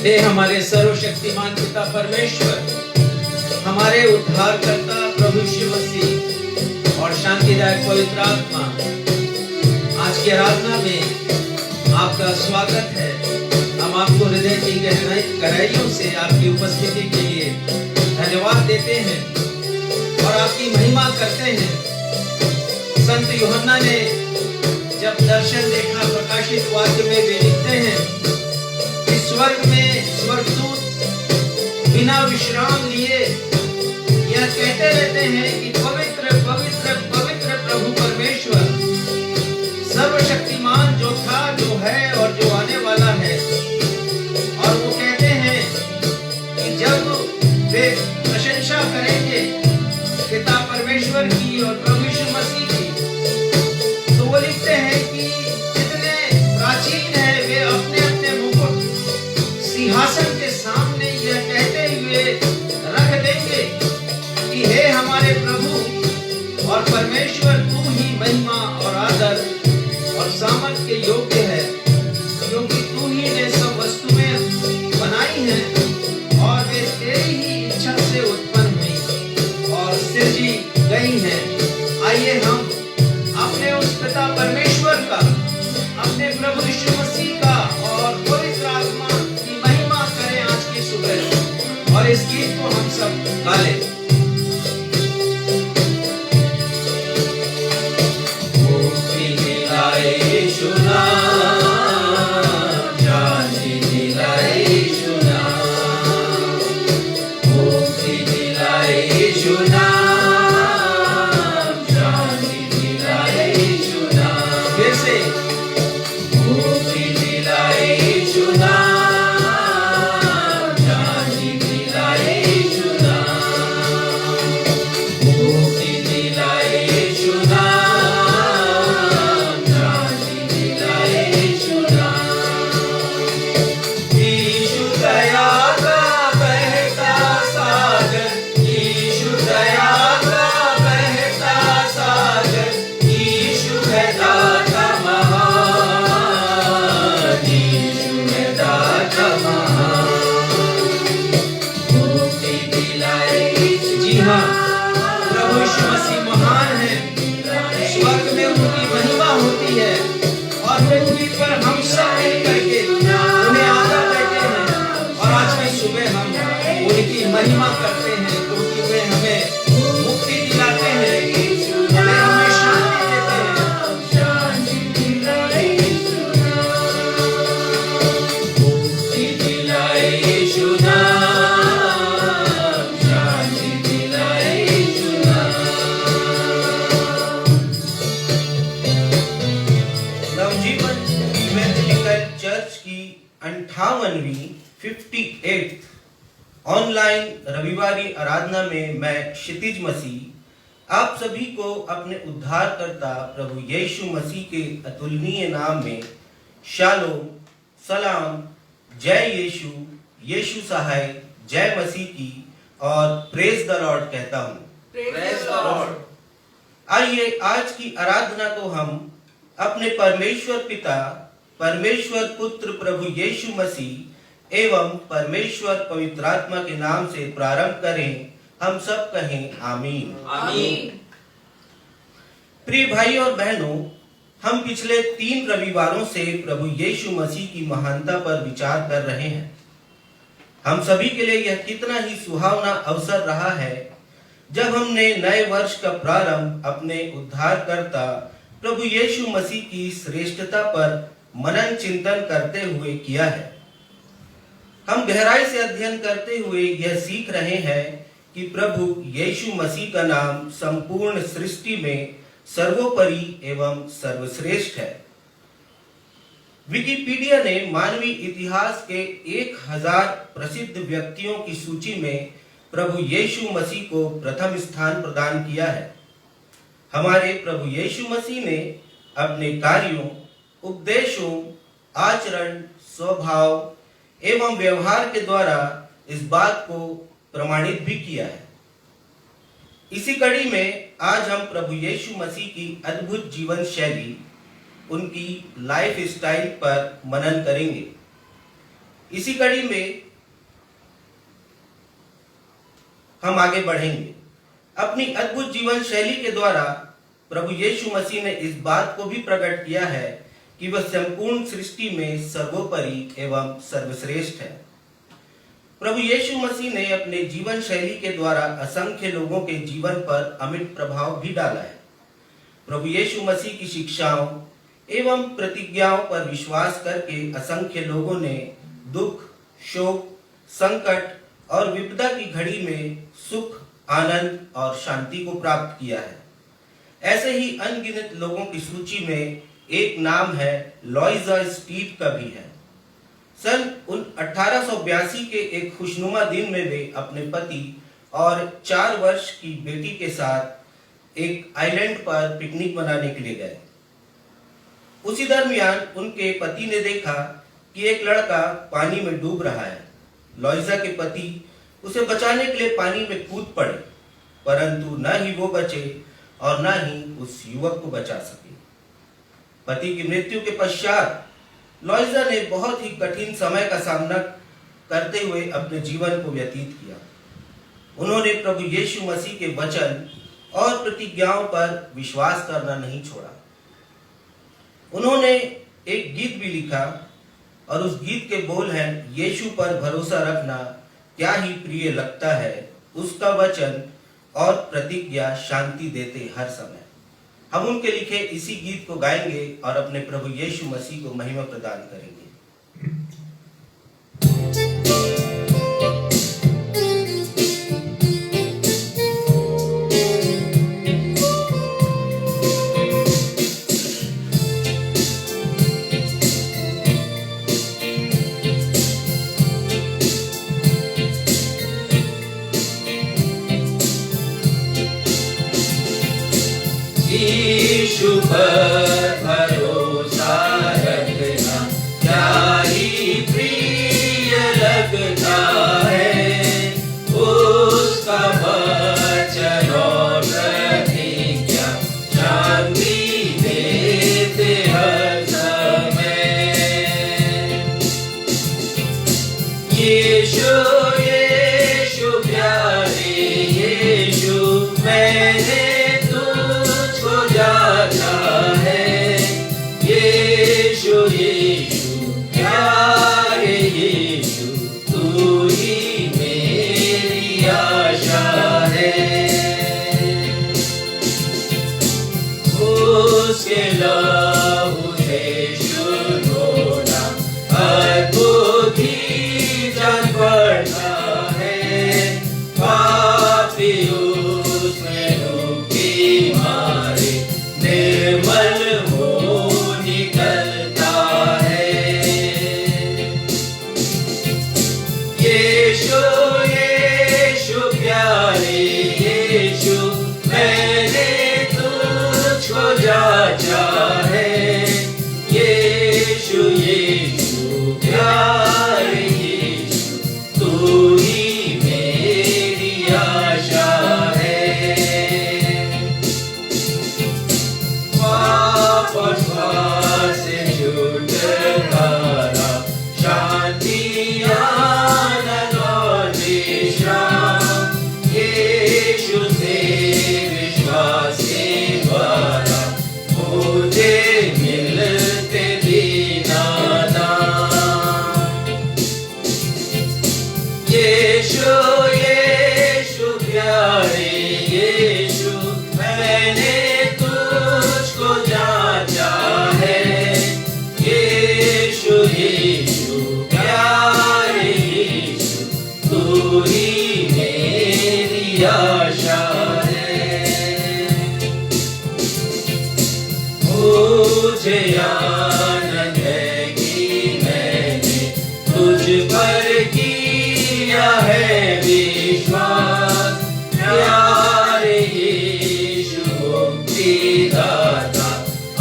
हे हमारे सर्वशक्तिमान पिता परमेश्वर, हमारे उद्धारकर्ता प्रभु यीशु मसीह और शांतिदायक पवित्र आत्मा, आज की आराधना में आपका स्वागत है। हम आपको हृदय की गहराइयों से आपकी उपस्थिति के लिए धन्यवाद देते हैं और आपकी महिमा करते हैं। संत यूहन्ना ने जब दर्शन देखा, प्रकाशित वाक्य में वे लिखते हैं कि स्वर्ग में स्वर्गदूत बिना विश्राम लिए यह कहते रहते हैं कि पवित्र पवित्र पवित्र प्रभु परमेश्वर, सर्वशक्तिमान जो था, जो है और जो आने वाला है। और वो कहते हैं कि जब वे प्रशंसा करेंगे पिता परमेश्वर की और प्रभु यीशु मसीह की, तो वो लिखते हैं कि जितने प्राचीन है वे अपने अपने मुकुट सिंहासन के सामने यह कहते हुए रख देंगे कि हे हमारे प्रभु और परमेश्वर, तू ही महिमा और आदर और सामर्थ के योग्य है, क्योंकि तू ही ने सब वस्तुएं बनाई हैं और वे तेरी ही इच्छा से उत्पन्न हुई और सृजी गई हैं। आइए हम अपने उस पिता परमेश्वर का, अपने प्रभु यीशु मसीह का और पवित्र आत्मा की महिमा करें आज की सुबह, और इस गीत को हम सब गा लें। महिमा करते हैं क्योंकि वे हमें मुक्ति दिलाते हैं, वे हमें शांति देते हैं। मुक्ति दिलाए यीशु नाम, शांति दिलाए यीशु नाम। नवजीवन इवेंजेलिकल चर्च की 58वीं 58th ऑनलाइन रविवारी आराधना में मैं क्षितिज मसीह आप सभी को अपने उद्धारकर्ता प्रभु यीशु मसीह के अतुलनीय नाम में शालोम, सलाम, जय यीशु, यीशु सहाय, जय मसीह की और प्रेज द लॉर्ड कहता हूँ। Praise the Lord. आइए आज की आराधना को हम अपने परमेश्वर पिता, परमेश्वर पुत्र प्रभु यीशु मसीह एवं परमेश्वर पवित्र आत्मा के नाम से प्रारंभ करें। हम सब कहें आमीन। आमीन। प्रिय भाई और बहनों, हम पिछले 3 रविवारों से प्रभु यीशु मसीह की महानता पर विचार कर रहे हैं। हम सभी के लिए यह कितना ही सुहावना अवसर रहा है जब हमने नए वर्ष का प्रारंभ अपने उद्धारकर्ता प्रभु यीशु मसीह की श्रेष्ठता पर मनन चिंतन करते हुए किया है। हम गहराई से अध्ययन करते हुए यह सीख रहे हैं कि प्रभु यीशु मसीह का नाम संपूर्ण सृष्टि में सर्वोपरि एवं सर्वश्रेष्ठ है। विकिपीडिया ने मानवीय इतिहास के 1000 प्रसिद्ध व्यक्तियों की सूची में प्रभु यीशु मसीह को प्रथम स्थान प्रदान किया है। हमारे प्रभु यीशु मसीह ने अपने कार्यों, उपदेशों, आचरण, स्वभाव एवं व्यवहार के द्वारा इस बात को प्रमाणित भी किया है। इसी कड़ी में आज हम प्रभु यीशु मसीह की अद्भुत जीवन शैली, उनकी लाइफ स्टाइल पर मनन करेंगे। इसी कड़ी में हम आगे बढ़ेंगे। अपनी अद्भुत जीवन शैली के द्वारा प्रभु यीशु मसीह ने इस बात को भी प्रकट किया है कि वह संपूर्ण सृष्टि में सर्वोपरि एवं सर्वश्रेष्ठ है। प्रभु यीशु मसीह ने अपने जीवन शैली के द्वारा असंख्य लोगों के जीवन पर अमिट प्रभाव भी डाला है। प्रभु यीशु मसीह की शिक्षाओं एवं प्रतिज्ञाओं पर विश्वास करके असंख्य लोगों ने दुख, शोक, संकट और विपदा की घड़ी में सुख, आनंद और शांति को प्राप्त किया है। ऐसे ही अनगिनत लोगों की सूची में एक नाम है लॉइजा स्टीव का भी है। सन 1882 के एक खुशनुमा दिन में वे अपने पति और 4 वर्ष की बेटी के साथ एक आइलैंड पर पिकनिक मनाने के लिए गए। उसी दरमियान उनके पति ने देखा कि एक लड़का पानी में डूब रहा है। लॉइजा के पति उसे बचाने के लिए पानी में कूद पड़े, परंतु न ही वो बचे और न ही उस युवक को बचा सके। पति की मृत्यु के पश्चात लॉइजा ने बहुत ही कठिन समय का सामना करते हुए अपने जीवन को व्यतीत किया। उन्होंने प्रभु यीशु मसीह के वचन और प्रतिज्ञाओं पर विश्वास करना नहीं छोड़ा। उन्होंने एक गीत भी लिखा और उस गीत के बोल हैं, यीशु पर भरोसा रखना क्या ही प्रिय लगता है, उसका वचन और प्रतिज्ञा शांति देते हर समय। हम उनके लिखे इसी गीत को गाएंगे और अपने प्रभु यीशु मसीह को महिमा प्रदान करेंगे। यीशु पर भरोसा रखना क्या ही प्रिय लगता है, उसका वचन और प्रतिज्ञा शांति देते हर समय। यीशु यीशु प्यारे यीशु, मैंने यीशु यीशु प्यारे यीशु, तू ही मेरी आशा है। उसके लहू से शुद्ध होना अद्भुत ही जान पड़ता है। पापी उसमें डूबकी मारे निर्मल यीशु यीशु प्यारे यीशु, मैंने तुझको जांचा है। यीशु यीशु प्यारे यीशु, तू ही मेरी आशा है। वापस से छुटकारा, शांति यीशु से विश्वास के द्वारा मुझे मिलते दीनानाथ। यीशु यीशु प्यारे यीशु, मैंने तुझको जांचा है। यीशु यीशु प्यारे यीशु, तू ही आशा है। मुझे आनंद है कि मैंने तुझ पर किया है विश्वास। प्यारे यीशु मुक्तिदाता,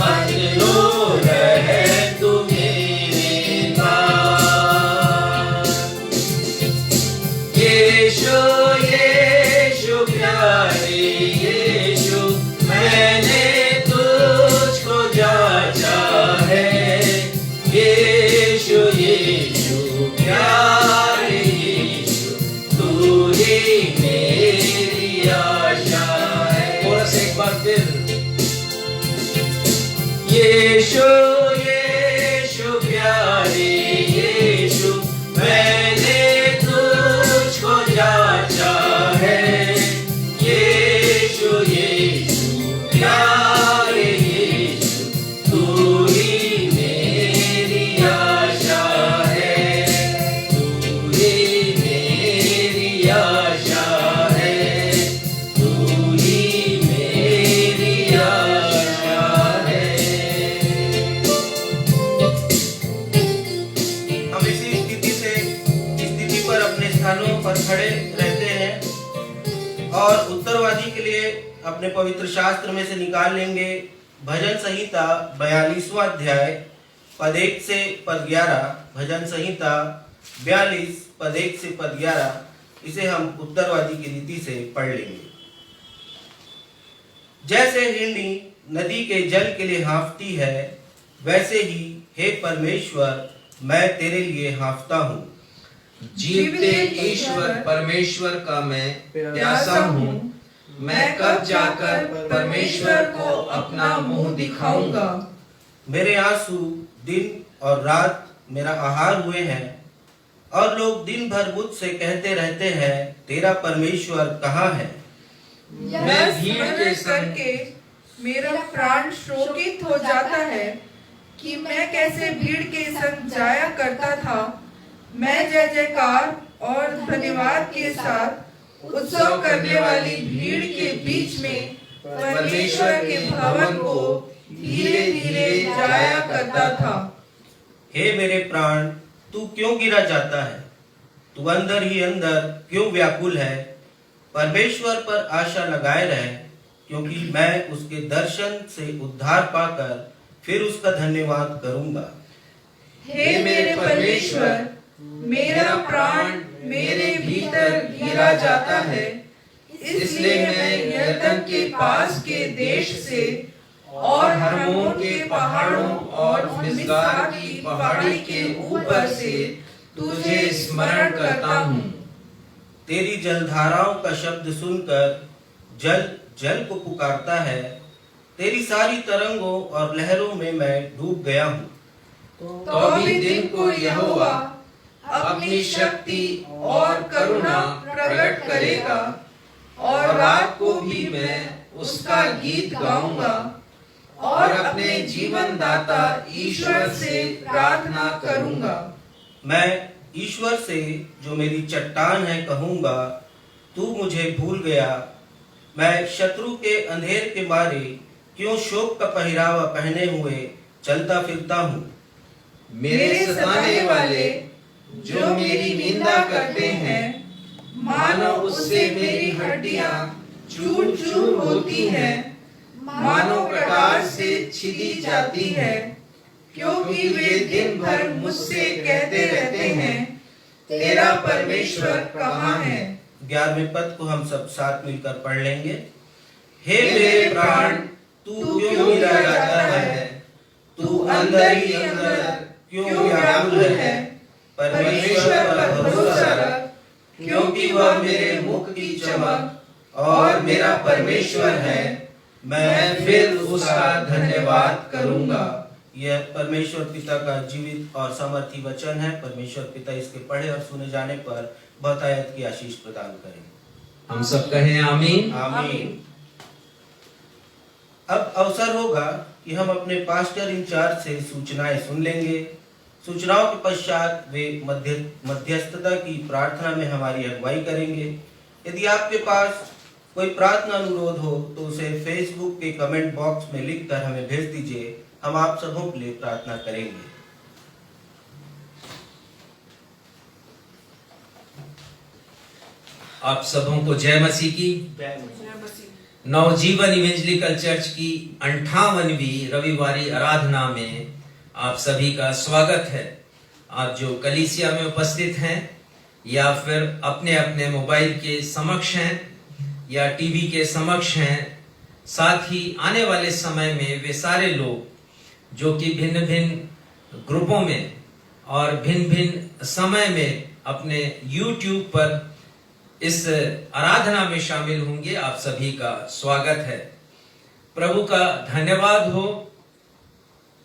अनमोल है तू मेरे पास। यीशु प्यारे यीशु, मैंने तुझको जांचा है। यीशु यीशु प्यारे यीशु, मैंने तुझको जांचा है। यीशु यीशु प्यारे यीशु, तू ही मेरी आशा है, तू ही मेरी आशा है, तू ही मेरी आशा है। हम इसी स्थिति पर अपने स्थानों पर खड़े रहते हैं और उत्तरवादी के लिए अपने पवित्र शास्त्र में से निकाल लेंगे भजन संहिता 42वां अध्याय पद 1 से पद 11। भजन संहिता 42 पद 1 से पद 11, इसे हम उत्तरवादी की रीति से पढ़ लेंगे। जैसे हिरनी नदी के जल के लिए हाँफती है, वैसे ही हे परमेश्वर मैं तेरे लिए हाँफता हूँ। जीवते ईश्वर परमेश्वर का मैं प्यासा हूँ। मैं कब जाकर परमेश्वर को अपना मुंह दिखाऊंगा। मेरे आंसू दिन और रात मेरा आहार हुए हैं, और लोग दिन भर मुझसे कहते रहते हैं, तेरा परमेश्वर कहाँ है। मैं भीड़ के संग के मेरा प्राण शोकित हो जाता है कि मैं कैसे भीड़ के संग जाया करता था। मैं जय जयकार और धन्यवाद के साथ उत्सव करने वाली भीड़ के बीच में परमेश्वर के भवन को धीरे धीरे जाया करता था। हे मेरे प्राण, तू क्यों गिरा जाता है? तू अंदर ही अंदर क्यों व्याकुल है? परमेश्वर पर आशा लगाए रहे, क्योंकि मैं उसके दर्शन से उद्धार पाकर फिर उसका धन्यवाद करूंगा। हे मेरे परमेश्वर, मेरा प्राण मेरे भीतर गिरा जाता है, इसलिए मैं यरदन के पास के देश से और हर्मोन के पहाड़ों और मिस्गार की पहाड़ी के ऊपर से तुझे स्मरण करता हूँ। तेरी जलधाराओं का शब्द सुनकर जल जल को पुकारता है। तेरी सारी तरंगों और लहरों में मैं डूब गया हूँ। तो भी दिन को यहोवा अपनी शक्ति और करुणा प्रकट करेगा, और रात को भी मैं उसका गीत गाऊंगा और अपने जीवन दाता ईश्वर से प्रार्थना करूंगा। मैं ईश्वर से, जो मेरी चट्टान है, कहूंगा, तू मुझे भूल गया। मैं शत्रु के अंधेर के मारे क्यों शोक का पहरावा पहने हुए चलता फिरता हूँ। मेरे सताने वाले जो मेरी निंदा करते हैं, मानो उससे मेरी हड्डियां चूर चूर होती हैं, मानो कटार से छिदी जाती है, क्योंकि वे दिन भर मुझसे कहते रहते हैं, तेरा परमेश्वर कहाँ है। 11वें पद को हम सब साथ मिलकर पढ़ लेंगे। हे मेरे प्राण, तू क्यों गिरा जाता है? तू अंदर ही अंदर क्यों व्याकुल है? परमेश्वर पर भरोसा रख, क्योंकि वह मेरे मुख की चमक और मेरा परमेश्वर है। मैं फिर उसका धन्यवाद करूंगा। यह परमेश्वर पिता का जीवित और सामर्थी वचन है। परमेश्वर पिता इसके पढ़े और सुने जाने पर बहुतायत की आशीष प्रदान करें। हम सब कहें आमीन। आमीन। अब अवसर होगा कि हम अपने पास्टर इंचार्ज से सूचनाएं सुन लेंगे। सूचनाओं के पश्चात वे मध्यस्थता की प्रार्थना में हमारी अगुवाई करेंगे। यदि आपके पास कोई प्रार्थना अनुरोध हो तो उसे फेसबुक के कमेंट बॉक्स में लिखकर हमें भेज दीजिए। हम आप सबों के लिए प्रार्थना करेंगे। आप सबों को जय मसीह की। नवजीवन इवेंजलिकल चर्च की 58वीं रविवारी आराधना में आप सभी का स्वागत है। आप जो कलीसिया में उपस्थित हैं या फिर अपने अपने मोबाइल के समक्ष हैं या टीवी के समक्ष हैं, साथ ही आने वाले समय में वे सारे लोग जो कि भिन्न भिन्न ग्रुपों में और भिन्न भिन्न समय में अपने YouTube पर इस आराधना में शामिल होंगे, आप सभी का स्वागत है। प्रभु का धन्यवाद हो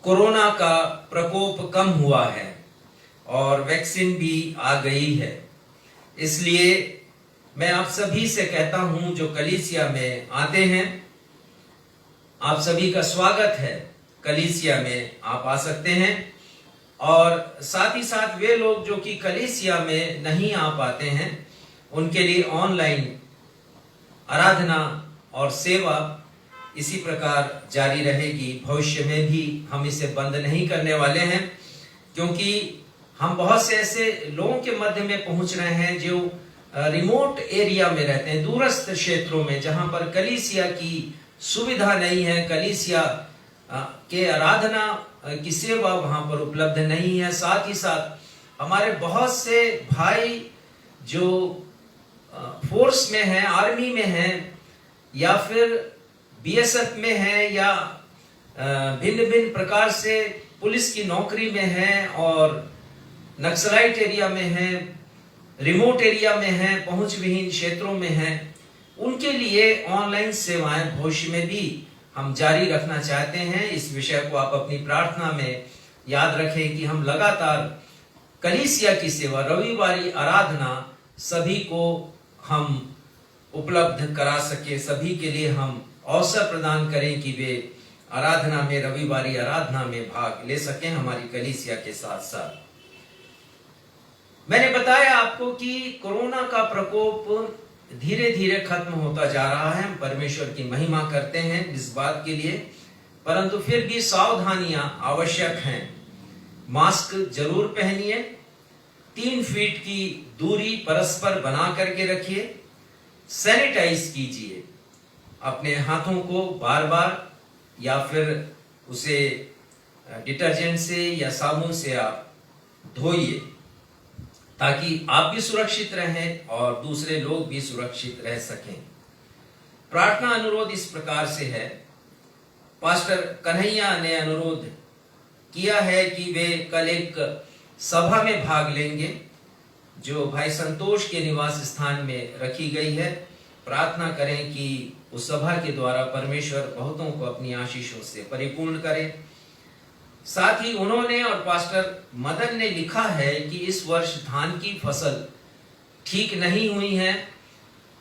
कोरोना का प्रकोप कम हुआ है और वैक्सीन भी आ गई है। इसलिए मैं आप सभी से कहता हूं जो कलीसिया में आते हैं, आप सभी का स्वागत है। कलीसिया में आप आ सकते हैं और साथ ही साथ वे लोग जो कि कलीसिया में नहीं आ पाते हैं उनके लिए ऑनलाइन आराधना और सेवा इसी प्रकार जारी रहेगी। भविष्य में भी हम इसे बंद नहीं करने वाले हैं, क्योंकि हम बहुत से ऐसे लोगों के मध्य में पहुंच रहे हैं जो रिमोट एरिया में रहते हैं, दूरस्थ क्षेत्रों में, जहां पर कलीसिया की सुविधा नहीं है, कलीसिया के आराधना की सेवा वहां पर उपलब्ध नहीं है। साथ ही साथ हमारे बहुत से भाई जो फोर्स में हैं, आर्मी में हैं, या फिर बीएसएफ में हैं, या भिन्न भिन्न प्रकार से पुलिस की नौकरी में हैं और नक्सलाइट एरिया में हैं, रिमोट एरिया में हैं, पहुंच विहीन क्षेत्रों में हैं, उनके लिए ऑनलाइन सेवाएं भविष्य में भी हम जारी रखना चाहते हैं। इस विषय को आप अपनी प्रार्थना में याद रखें कि हम लगातार कलीसिया की सेवा, रविवारी आराधना सभी को हम उपलब्ध करा सके, सभी के लिए हम अवसर प्रदान करें कि वे आराधना में, रविवारी आराधना में भाग ले सकें हमारी कलीसिया के साथ साथ। मैंने बताया आपको कि कोरोना का प्रकोप धीरे धीरे खत्म होता जा रहा है। हम परमेश्वर की महिमा करते हैं इस बात के लिए, परंतु फिर भी सावधानियां आवश्यक हैं। मास्क जरूर पहनिए, 3 फीट की दूरी परस्पर बना करके रखिए, सैनिटाइज कीजिए, अपने हाथों को बार बार या फिर उसे डिटर्जेंट से या साबुन से आप धोइए, ताकि आप भी सुरक्षित रहें और दूसरे लोग भी सुरक्षित रह सकें। प्रार्थना अनुरोध इस प्रकार से है। पास्टर कन्हैया ने अनुरोध किया है कि वे कल एक सभा में भाग लेंगे जो भाई संतोष के निवास स्थान में रखी गई है। प्रार्थना करें कि उस सभा के द्वारा परमेश्वर बहुतों को अपनी आशीषों से परिपूर्ण करे। साथ ही उन्होंने और पास्टर मदन ने लिखा है कि इस वर्ष धान की फसल ठीक नहीं हुई है,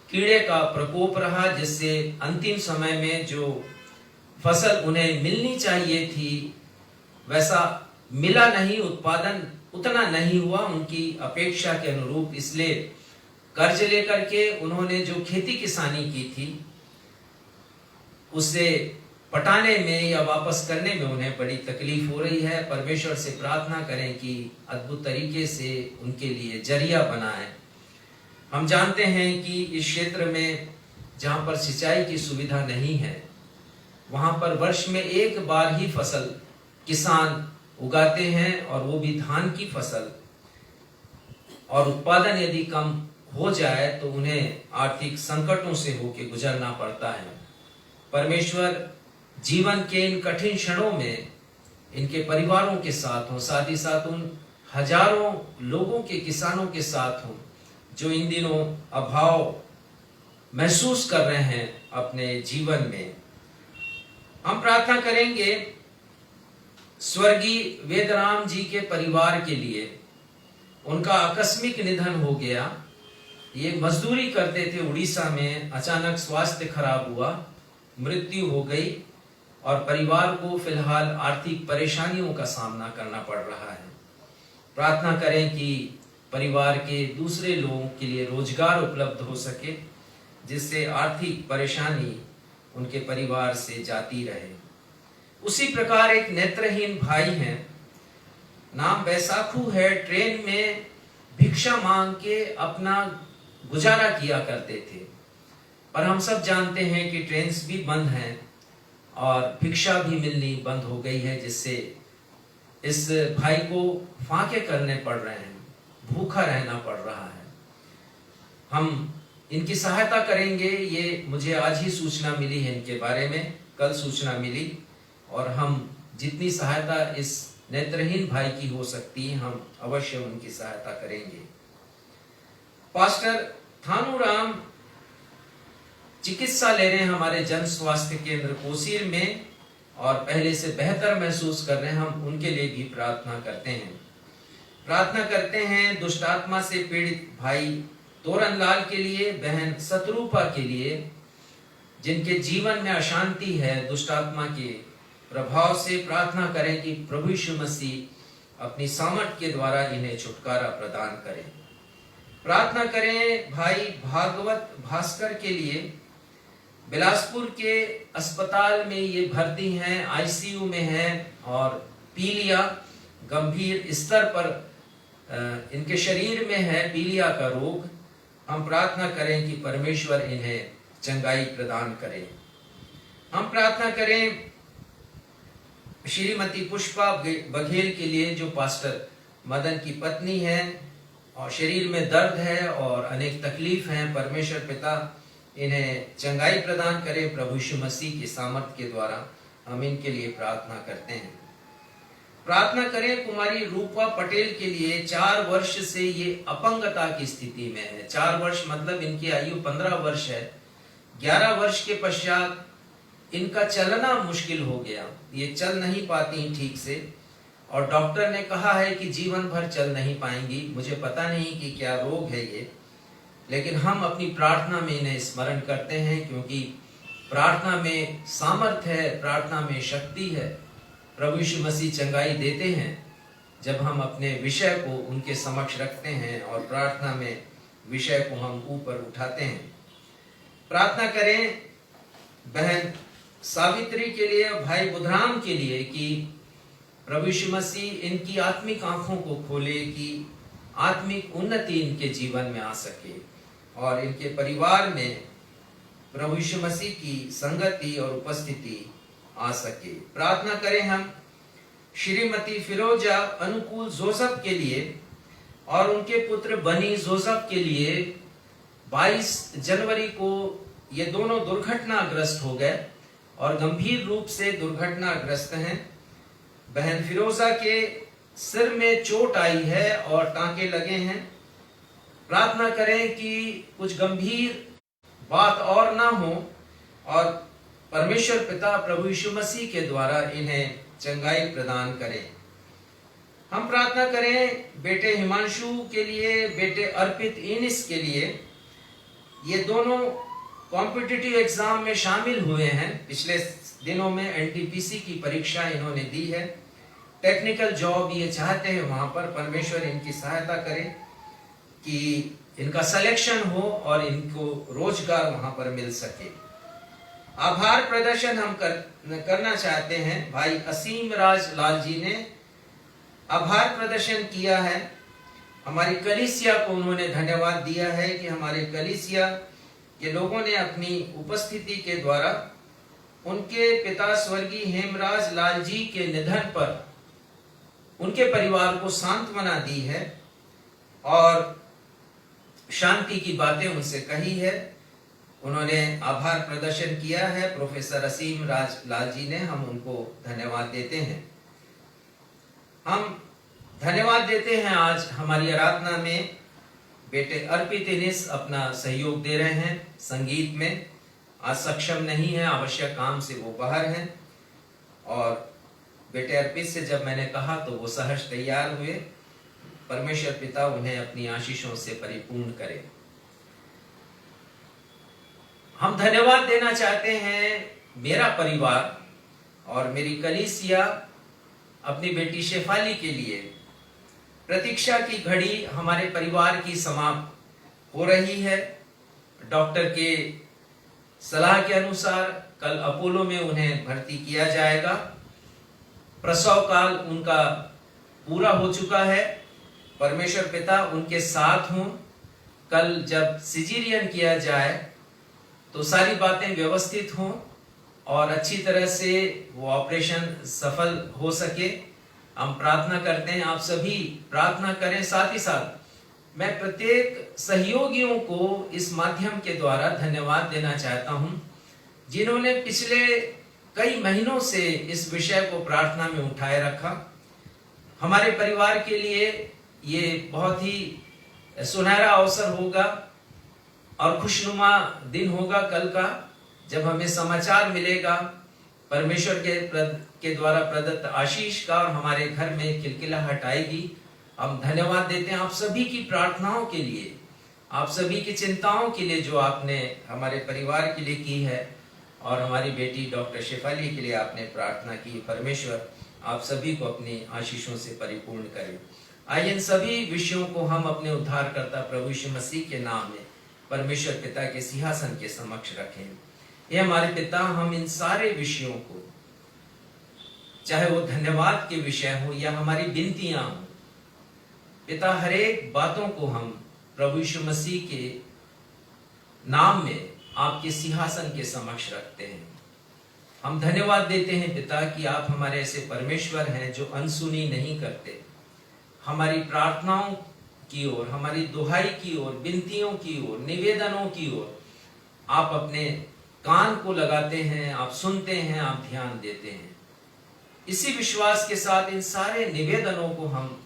कीड़े का प्रकोप रहा, जिससे अंतिम समय में जो फसल उन्हें मिलनी चाहिए थी वैसा मिला नहीं, उत्पादन उतना नहीं हुआ उनकी अपेक्षा के अनुरूप। इसलिए कर्ज लेकर के उन्होंने जो खेती किसानी की थी उसे पटाने में या वापस करने में उन्हें बड़ी तकलीफ हो रही है। परमेश्वर से प्रार्थना करें कि अद्भुत तरीके से उनके लिए जरिया बनाए। हम जानते हैं कि इस क्षेत्र में जहां पर सिंचाई की सुविधा नहीं है वहां पर वर्ष में एक बार ही फसल किसान उगाते हैं, और वो भी धान की फसल, और उत्पादन यदि कम हो जाए तो उन्हें आर्थिक संकटों से होकर गुजरना पड़ता है। परमेश्वर जीवन के इन कठिन क्षणों में इनके परिवारों के साथ हो, साथ ही साथ उन हजारों लोगों के, किसानों के साथ हो जो इन दिनों अभाव महसूस कर रहे हैं अपने जीवन में। हम प्रार्थना करेंगे स्वर्गीय वेदराम जी के परिवार के लिए। उनका आकस्मिक निधन हो गया। ये मजदूरी करते थे उड़ीसा में, अचानक स्वास्थ्य खराब हुआ, मृत्यु हो गई और परिवार को फिलहाल आर्थिक परेशानियों का सामना करना पड़ रहा है। प्रार्थना करें कि परिवार के दूसरे लोगों के लिए रोजगार उपलब्ध हो सके, जिससे आर्थिक परेशानी उनके परिवार से जाती रहे। उसी प्रकार एक नेत्रहीन भाई हैं, नाम बैसाखू है, ट्रेन में भिक्षा मांग के अपना गुजारा किया करते थे, पर हम सब जानते हैं कि ट्रेन्स भी बंद हैं और भिक्षा भी मिलनी बंद हो गई है, जिससे इस भाई को फाके करने पड़ रहे हैं, भूखा रहना पड़ रहा है। हम इनकी सहायता करेंगे। ये मुझे आज ही सूचना मिली है इनके बारे में, कल सूचना मिली, और हम जितनी सहायता इस नेत्रहीन भाई की हो सकती है हम अवश्य उनकी सहायता करेंगे। पास्टर थानूराम चिकित्सा ले रहे हैं हमारे जन स्वास्थ्य केंद्र कोसीर में। और पहले से बेहतर महसूस कर रहे हैं, हम उनके लिए भी प्रार्थना करते हैं। प्रार्थना करते हैं दुष्ट आत्मा से पीड़ित भाई तोरनलाल के लिए, बहन शत्रुपा के लिए, जिनके जीवन में अशांति है। दुष्ट आत्मा के प्रभाव से प्रार्थना करें कि प्रभु यीशु मसीह अपनी सामर्थ के द्वारा इन्हें छुटकारा प्रदान करें। प्रार्थना करें भाई भागवत भास्कर के लिए, बिलासपुर के अस्पताल में ये भर्ती हैं, आईसीयू में हैं और पीलिया गंभीर स्तर पर इनके शरीर में है, पीलिया का रोग। हम प्रार्थना करें कि परमेश्वर इन्हें चंगाई प्रदान करे। हम प्रार्थना करें श्रीमती पुष्पा बघेल के लिए, जो पास्टर मदन की पत्नी है और शरीर में दर्द है और अनेक तकलीफ हैं। परमेश्वर पिता इन्हें चंगाई प्रदान करे प्रभु यीशु मसीह की सामर्थ के द्वारा। हम इनके लिए प्रार्थना करते हैं। प्रार्थना करें कुमारी रूपा पटेल के लिए, 4 वर्ष से ये अपंगता की स्थिति में है। 4 वर्ष मतलब इनकी आयु 15 वर्ष है। 11 वर्ष के पश्चात इनका चलना मुश्किल हो गया, ये चल नहीं पाती ठीक से और डॉक्टर ने कहा है कि जीवन भर चल नहीं पाएंगी। मुझे पता नहीं कि क्या रोग है ये, लेकिन हम अपनी प्रार्थना में इन्हें स्मरण करते हैं, क्योंकि प्रार्थना में सामर्थ है, प्रार्थना में शक्ति है। प्रभु यीशु मसीह चंगाई देते हैं जब हम अपने विषय को उनके समक्ष रखते हैं और प्रार्थना में विषय को हम ऊपर उठाते हैं। प्रार्थना करें बहन सावित्री के लिए, भाई बुधराम के लिए, कि प्रभु यीशु मसीह इनकी आत्मिक आंखों को खोले, कि आत्मिक उन्नति इनके जीवन में आ सके और इनके परिवार में प्रभु यीशु मसीह की संगति और उपस्थिति आ सके। प्रार्थना करें हम श्रीमती फिरोजा अनुकूल जोसेफ के लिए और उनके पुत्र बनी जोसेफ के लिए। 22 जनवरी को ये दोनों दुर्घटनाग्रस्त हो गए और गंभीर रूप से दुर्घटनाग्रस्त हैं। बहन फिरोजा के सिर में चोट आई है और टांके लगे हैं। प्रार्थना करें कि कुछ गंभीर बात और ना हो और परमेश्वर पिता प्रभु यीशु मसीह के द्वारा इन्हें चंगाई प्रदान करें। हम प्रार्थना करें बेटे हिमांशु के लिए, बेटे अर्पित इनिस के लिए। ये दोनों कॉम्पिटिटिव एग्जाम में शामिल हुए हैं। पिछले दिनों में एनटीपीसी की परीक्षा इन्होंने दी है। टेक्निकल जॉब ये चाहते हैं, वहां पर परमेश्वर इनकी सहायता करे कि इनका सिलेक्शन हो और इनको रोजगार वहां पर मिल सके। आभार प्रदर्शन हम करना चाहते हैं। भाई असीम राज लाल जी ने आभार प्रदर्शन किया है। हमारी कलीसिया को उन्होंने धन्यवाद दिया है कि हमारे कलीसिया के लोगों ने अपनी उपस्थिति के द्वारा उनके पिता स्वर्गीय हेमराज लाल जी के निधन पर उनके परिवार को सांत्वना दी है और शांति की बातें उनसे कही है। उन्होंने आभार प्रदर्शन किया है प्रोफेसर असीम राज लाल जी ने। हम उनको धन्यवाद देते हैं। हम धन्यवाद देते हैं आज हमारी आराधना में बेटे अर्पित इनिस अपना सहयोग दे रहे हैं संगीत में। आज सक्षम नहीं है, आवश्यक काम से वो बाहर हैं और बेटे अर्पित से जब मैंने कहा तो वो सहर्ष तैयार हुए। परमेश्वर पिता उन्हें अपनी आशीषों से परिपूर्ण करे। हम धन्यवाद देना चाहते हैं मेरा परिवार और मेरी कलीसिया अपनी बेटी शेफाली के लिए। प्रतीक्षा की घड़ी हमारे परिवार की समाप्त हो रही है। डॉक्टर के सलाह के अनुसार कल अपोलो में उन्हें भर्ती किया जाएगा। प्रसव काल उनका पूरा हो चुका है। परमेश्वर पिता उनके साथ हों। कल जब सिजेरियन किया जाए तो सारी बातें व्यवस्थित हों और अच्छी तरह से वो ऑपरेशन सफल हो सके। हम प्रार्थना करते हैं, आप सभी प्रार्थना करें। साथ ही साथ मैं प्रत्येक सहयोगियों को इस माध्यम के द्वारा धन्यवाद देना चाहता हूं, जिन्होंने पिछले कई महीनों से इस विषय को प्रार्थना में उठाए रखा। हमारे परिवार के लिए ये बहुत ही सुनहरा अवसर होगा और खुशनुमा दिन होगा कल का, जब हमें समाचार मिलेगा परमेश्वर के द्वारा प्रदत्त आशीष का और हमारे घर में खिलखिलाहट आएगी। हम धन्यवाद देते हैं आप सभी की प्रार्थनाओं के लिए, आप सभी की चिंताओं के लिए जो आपने हमारे परिवार के लिए की है, और हमारी बेटी डॉक्टर शेफाली के लिए आपने प्रार्थना की। परमेश्वर आप सभी को अपनी आशीषों से परिपूर्ण करें। आइए इन सभी विषयों को हम अपने उद्धारकर्ता प्रभु यीशु मसीह के नाम में परमेश्वर पिता के सिंहासन के समक्ष रखें। ये हमारे पिता, हम इन सारे विषयों को, चाहे वो धन्यवाद के विषय हो या हमारी विनतियां हो, पिता हर एक बातों को हम प्रभु यीशु मसीह के नाम में आपके सिंहासन के समक्ष रखते हैं। हम धन्यवाद देते हैं पिता कि आप हमारे ऐसे परमेश्वर हैं जो अनसुनी नहीं करते। हमारी प्रार्थनाओं की ओर, हमारी दुहाई की ओर, विनतियों की ओर, निवेदनों की ओर आप अपने कान को लगाते हैं, आप सुनते हैं, आप ध्यान देते हैं। इसी विश्वास के साथ इन सारे निवेदनों को हम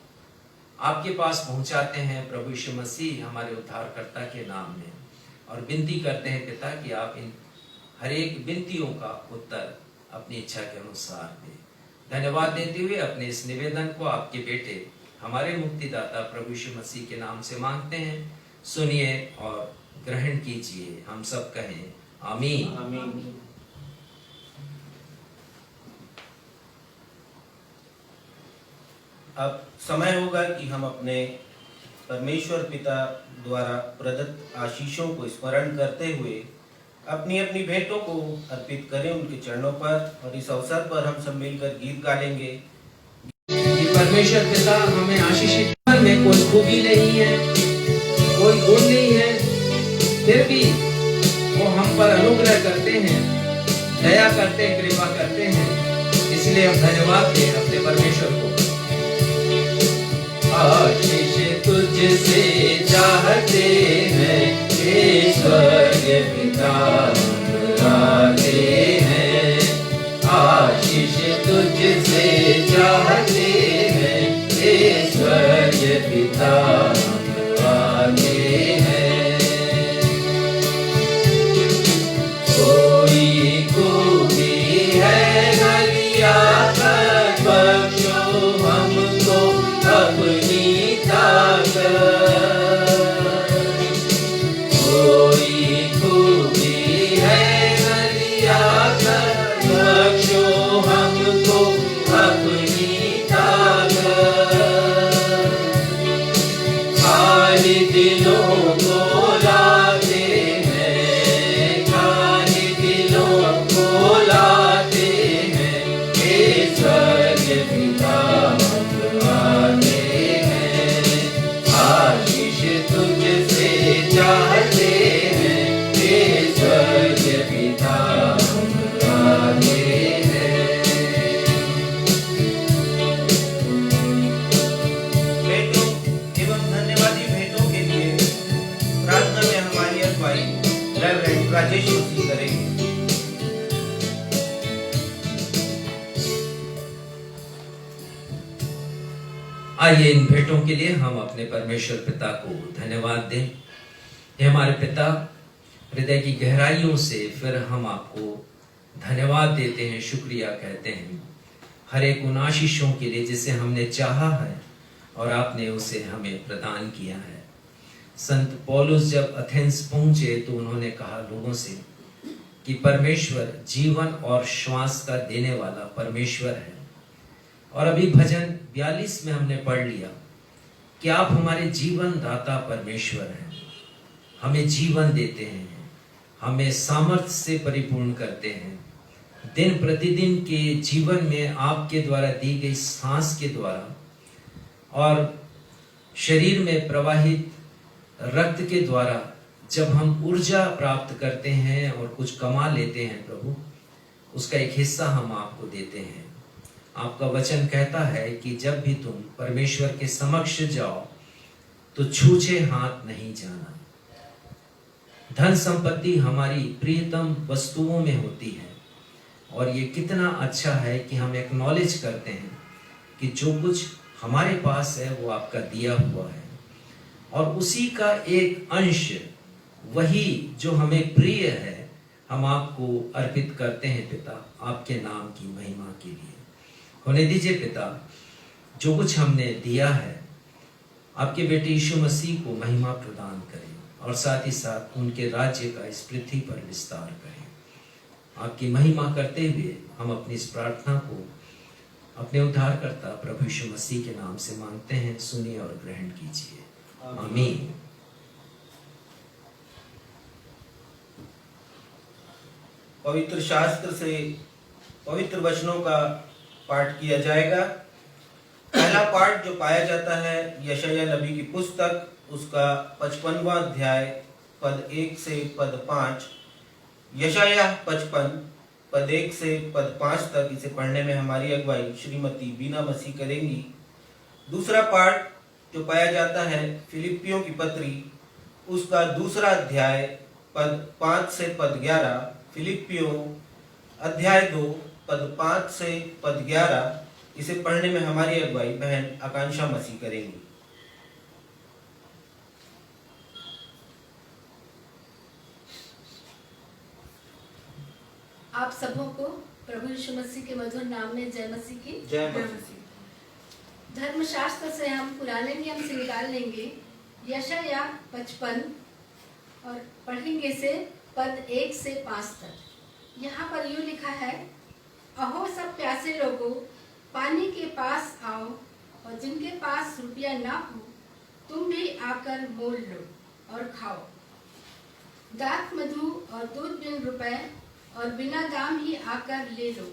आपके पास पहुंचाते हैं प्रभु यीशु मसीह हमारे उद्धारकर्ता के नाम में, और विनती करते हैं पिता कि आप इन हर एक विनतियों का उत्तर अपनी इच्छा के अनुसार दें। धन्यवाद देते हुए अपने इस निवेदन को आपके बेटे हमारे मुक्तिदाता प्रभु यीशु मसीह के नाम से मांगते हैं। सुनिए और ग्रहण कीजिए। हम सब कहें आमीन। आमीन। अब समय होगा कि हम अपने परमेश्वर पिता द्वारा प्रदत्त आशीषों को स्मरण करते हुए अपनी अपनी भेंटों को अर्पित करें उनके चरणों पर। और इस अवसर पर हम सब मिलकर गीत गाएंगे। कि परमेश्वर पिता हमें आशीषित में कोई खूबी नहीं है, कोई गुण नहीं है, फिर भी वो हम पर अनुग्रह करते हैं, दया करते हैं, कृपा करते हैं। इसलिए हम धन्यवाद दें अपने परमेश्वर को। आशीष तुझसे चाहते हैं स्वर्गीय पिता, बुलाते हैं। आशीष तुझसे चाहते हैं स्वर्गीय पिता, बुलाते हैं। कोई खूबी है गलिया कर बख्शो हमको अपनी ताकत। कोई खूबी है गलिया कर बख्शो हमको अपनी ताकत। खाली दिलों को लाते हैं, खाली दिलों को लाते हैं स्वर्गीय पिता, बुलाते हैं। आशीष तुझसे चाहते हैं स्वर्गीय पिता, बुलाते हैं। भेंटों एवं धन्यवादी भेंटों के लिए प्रार्थना में हमारी अगुवाई रेवरेंड राजेश मसीह करेंगे। आइए इन भेंटों के लिए हम अपने परमेश्वर पिता को धन्यवाद दें। हे हमारे पिता, हृदय की गहराइयों से फिर हम आपको धन्यवाद देते हैं, शुक्रिया कहते हैं हर एक उन आशीषों के लिए जिसे हमने चाहा है और आपने उसे हमें प्रदान किया है। संत पौलुस जब एथेंस पहुंचे तो उन्होंने कहा लोगों से कि परमेश्वर जीवन और श्वास का देने वाला परमेश्वर है। और अभी भजन 42 में हमने पढ़ लिया कि आप हमारे जीवन दाता परमेश्वर हैं, हमें जीवन देते हैं, हमें सामर्थ्य से परिपूर्ण करते हैं। दिन प्रतिदिन के जीवन में आपके द्वारा दी गई सांस के द्वारा और शरीर में प्रवाहित रक्त के द्वारा जब हम ऊर्जा प्राप्त करते हैं और कुछ कमा लेते हैं प्रभु, उसका एक हिस्सा हम आपको देते हैं। आपका वचन कहता है कि जब भी तुम परमेश्वर के समक्ष जाओ तो छूछे हाथ नहीं जाना। धन संपत्ति हमारी प्रियतम वस्तुओं में होती है और ये कितना अच्छा है कि हम एक्नॉलेज करते हैं कि जो कुछ हमारे पास है वो आपका दिया हुआ है और उसी का एक अंश, वही जो हमें प्रिय है, हम आपको अर्पित करते हैं पिता, आपके नाम की महिमा के लिए। होने दीजिए पिता, जो कुछ हमने दिया है आपके बेटे यीशु मसीह को महिमा प्रदान करें और साथ ही साथ उनके राज्य का इस पृथ्वी पर विस्तार करें। आपकी महिमा करते हुए हम अपनी इस प्रार्थना को अपने उद्धारकर्ता प्रभु यीशु मसीह के नाम से मांगते हैं। सुनिए और ग्रहण कीजिए। आमीन। पवित्र शास्त्र से पवित्र वचनों का पाठ किया जाएगा। पहला पाठ जो पाया जाता है यशायाह नबी की पुस्तक, उसका 55वां अध्याय पद 1 से पद 5। यशायाह 55 पद 1 से पद 5 तक। इसे पढ़ने में हमारी अगुवाई श्रीमती बीना मसीह करेंगी। दूसरा पाठ जो पाया जाता है फिलिपियों की पत्री, उसका दूसरा अध्याय पद 5 से पद 11। फिलिपियों अध्याय 2 पद 5 से पद 11। इसे पढ़ने में हमारी अगुवाई बहन आकांक्षा मसीह करेंगी। आप सबों को प्रभु यीशु मसीह के मधुर नाम में जय मसीह की। जय मसीह। धर्मशास्त्र से हम पुराने नियम से निकाल लेंगे यशायाह 55 और पढ़ेंगे से पद 1 से 5 तक। यहाँ पर यूँ लिखा है, अहो सब प्यासे लोगों, पानी के पास आओ, और जिनके पास रुपया ना हो तुम भी आकर मोल लो और खाओ। दाख मधु और दूध बिन रुपए और बिना दाम ही आकर ले लो।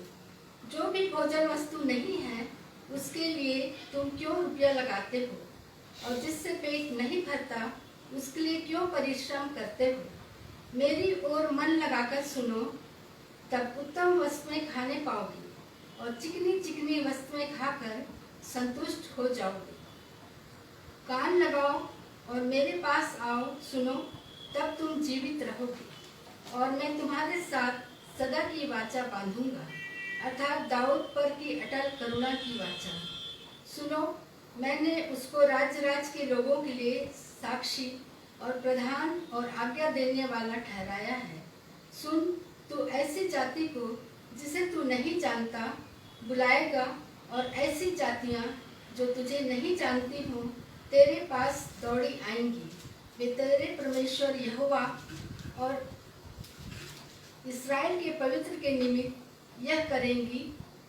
जो भी भोजन वस्तु नहीं है उसके लिए तुम क्यों रुपया लगाते हो, और जिससे पेट नहीं भरता उसके लिए क्यों परिश्रम करते हो। मेरी ओर मन लगाकर सुनो, तब उत्तम वस्तुएं खाने पाओगे और चिकनी चिकनी वस्तुएं खाकर संतुष्ट हो जाओगे। कान लगाओ और मेरे पास आओ, सुनो, तब तुम जीवित रहोगे, और मैं तुम्हारे साथ सदा की वाचा बांधूंगा, अर्थात दाऊद पर की अटल करुणा की वाचा। सुनो, मैंने उसको राज्य के लोगों के लिए साक्षी और प्रधान और आज्ञा देने वाला ठहराया है। सुन, तू ऐसी जाति को जिसे तू नहीं जानता बुलाएगा, और ऐसी जातियां जो तुझे नहीं जानती हों तेरे पास दौड़ी आएंगी। वे तेरे परमेश्वर यहोवा और इस्राएल के पवित्र के निमित्त यह करेंगी,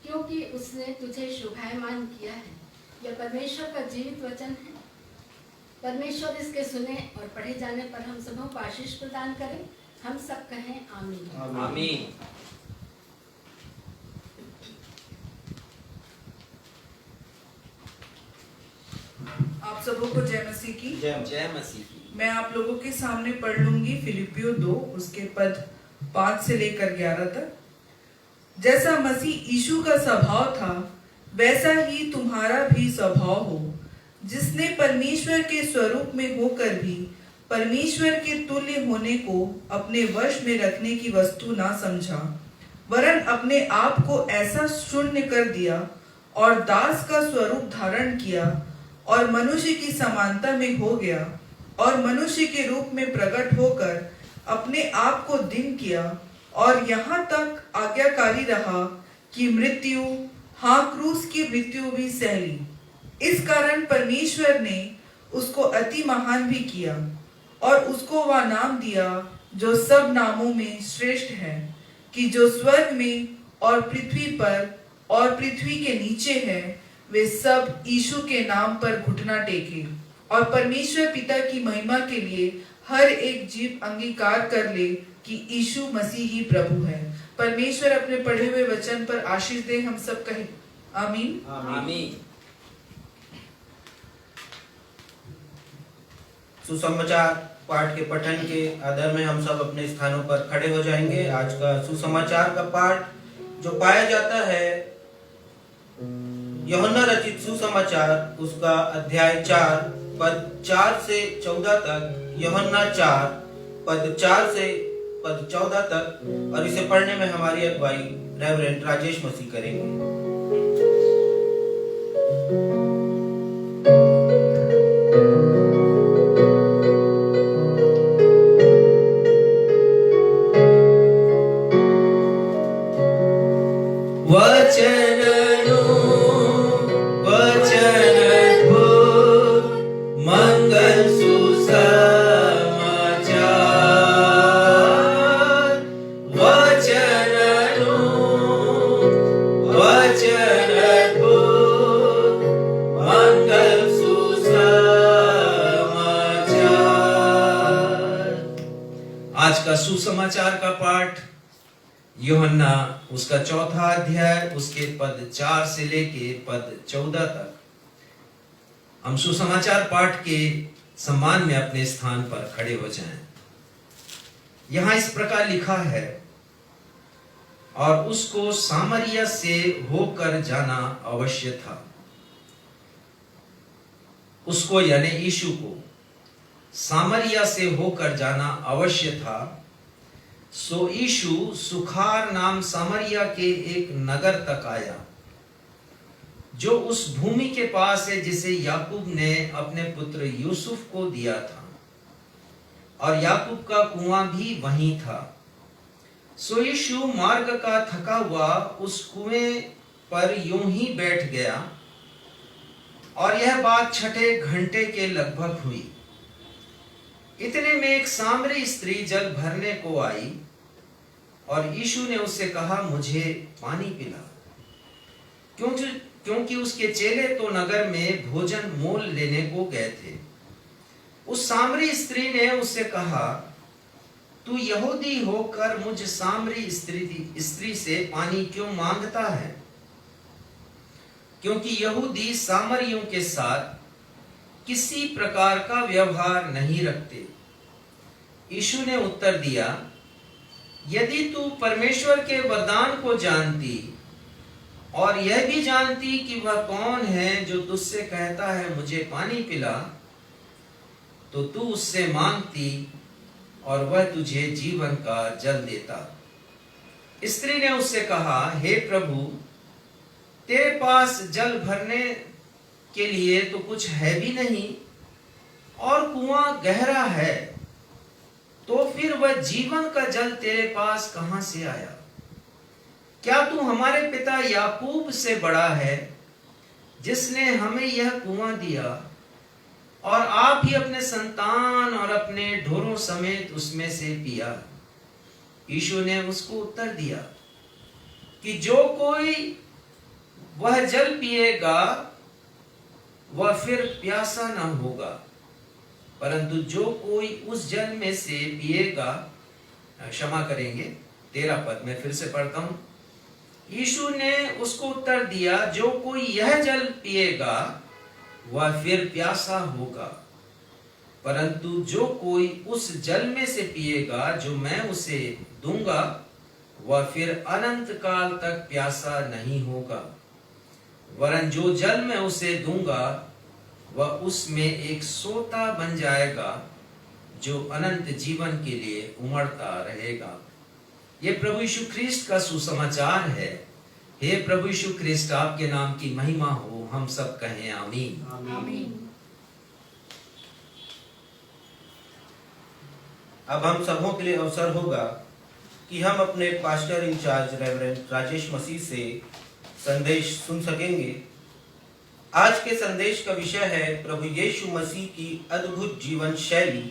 क्योंकि उसने तुझे शोभायमान किया है। यह परमेश्वर का जीवित वचन है। परमेश्वर इसके सुने और पढ़े जाने पर हम सबों को आशीष प्रदान करें। हम सब कहें आमीन। आमीन। आप सबों को जय मसीह की। जय मसीह की। मैं आप लोगों के सामने पढ़ लूंगी फिलिपियों 2 उसके पद 5 से लेकर 11 तक। जैसा मसीह यीशु का स्वभाव था वैसा ही तुम्हारा भी स्वभाव हो, जिसने परमेश्वर के स्वरूप में होकर भी परमेश्वर के तुल्य होने को अपने वश में रखने की वस्तु ना समझा, वरन अपने आप को ऐसा शून्य कर दिया और दास का स्वरूप धारण किया, और मनुष्य की समानता में हो गया, और मनुष्य के रूप में प्रकट होकर अपने आप को दीन किया, और यहाँ तक आज्ञाकारी रहा कि मृत्यु, हाँ क्रूस की मृत्यु भी सह ली। इस कारण परमेश्वर ने उसको अति महान भी किया और उसको वह नाम दिया जो सब नामों में श्रेष्ठ है, कि जो स्वर्ग में और पृथ्वी पर और पृथ्वी के नीचे है वे सब यीशु के नाम पर घुटना टेके, और परमेश्वर पिता की महिमा के लिए हर एक जीव अंगीकार कर ले कि यीशु मसीह ही प्रभु है। परमेश्वर अपने पढ़े हुए वचन पर आशीष दे। हम सब कहें आमीन। आमीन। सुसमाचार पाठ के पठन के आधार में हम सब अपने स्थानों पर खड़े हो जाएंगे। आज का सुसमाचार का पाठ जो पाया जाता है यूहन्ना रचित सुसमाचार, उसका अध्याय 4 पद 4 से 14 तक। यूहन्ना 4 पद 4 से पद 14 तक। और इसे पढ़ने में हमारी अगुवाई रेवरेंड राजेश मसीह करेंगे। आज का सुसमाचार का पाठ यूहन्ना उसका 4 अध्याय उसके पद 4 से लेके पद 14 तक। हम सुसमाचार पाठ के सम्मान में अपने स्थान पर खड़े हो जाएं। यहां इस प्रकार लिखा है, और उसको सामरिया से होकर जाना अवश्य था। उसको यानी यीशु को सामरिया से होकर जाना अवश्य था। सो यीशु सुखार नाम सामरिया के एक नगर तक आया, जो उस भूमि के पास है जिसे याकूब ने अपने पुत्र यूसुफ को दिया था, और याकूब का कुआं भी वहीं था। सो यीशु मार्ग का थका हुआ उस कुएं पर यूं ही बैठ गया, और यह बात 6 घंटे के लगभग हुई। इतने में एक सामरी स्त्री जल भरने को आई, और यीशु ने उससे कहा, मुझे पानी पिला, क्योंकि उसके चेले तो नगर में भोजन मोल लेने को गए थे। उस सामरी स्त्री ने उससे कहा, तू यहूदी होकर मुझ सामरी स्त्री से पानी क्यों मांगता है? क्योंकि यहूदी सामरियों के साथ किसी प्रकार का व्यवहार नहीं रखते। यीशु ने उत्तर दिया, यदि तू परमेश्वर के वरदान को जानती और यह भी जानती कि वह कौन है जो तुझसे कहता है मुझे पानी पिला, तो तू उससे मांगती और वह तुझे जीवन का जल देता। स्त्री ने उससे कहा, हे प्रभु, तेरे पास जल भरने के लिए तो कुछ है भी नहीं, और कुआं गहरा है, तो फिर वह जीवन का जल तेरे पास कहां से आया? क्या तू हमारे पिता याकूब से बड़ा है, जिसने हमें यह कुआं दिया, और आप ही अपने संतान और अपने ढोरों समेत उसमें से पिया? यीशु ने उसको उत्तर दिया कि जो कोई वह जल पिएगा वह फिर प्यासा न होगा, परंतु जो कोई उस जल में से पिएगा, क्षमा करेंगे 13 पद में फिर से पढ़ता हूं। यीशु ने उसको उत्तर दिया, जो कोई यह जल पिएगा वह फिर प्यासा होगा, परंतु जो कोई उस जल में से पिएगा जो मैं उसे दूंगा, वह फिर अनंत काल तक प्यासा नहीं होगा, वरन जो जल मैं उसे दूंगा वह उसमें एक सोता बन जाएगा, जो अनंत जीवन के लिए उमड़ता रहेगा। ये प्रभु यीशु ख्रिस्ट का सुसमाचार है। हे प्रभु यीशु ख्रिस्ट, आपके नाम की महिमा हो। हम सब कहें आमीन। आमीन। अब हम सबों के लिए अवसर होगा कि हम अपने पास्टर इंचार्ज रेवरेंड राजेश मसीह से संदेश सुन सकेंगे। आज के संदेश का विषय है प्रभु यीशु मसीह की अद्भुत जीवन शैली,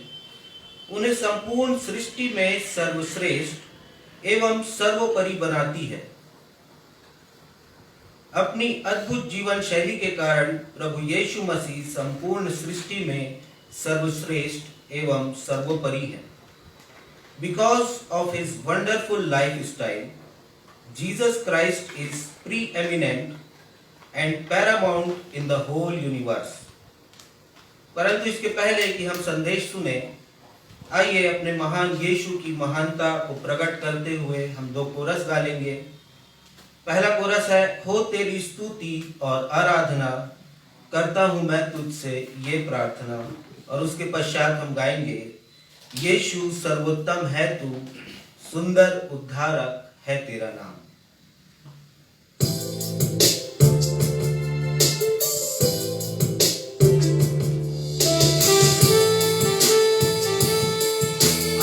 उन्हें संपूर्ण सृष्टि में सर्वश्रेष्ठ एवं सर्वोपरि बनाती है। अपनी अद्भुत जीवन शैली के कारण प्रभु यीशु मसीह संपूर्ण सृष्टि में सर्वश्रेष्ठ एवं सर्वोपरि है। Because of his wonderful lifestyle, Jesus Christ is preeminent and paramount in the whole universe. परंतु इसके पहले कि हम संदेश सुने, आइए अपने महान यीशु की महानता को प्रकट करते हुए हम 2 कोरस गालेंगे। पहला कोरस है, हो तेरी स्तुति और आराधना करता हूं मैं तुझसे ये प्रार्थना, और उसके पश्चात हम गाएंगे, यीशु सर्वोत्तम है तू, सुंदर उद्धारक है तेरा नाम।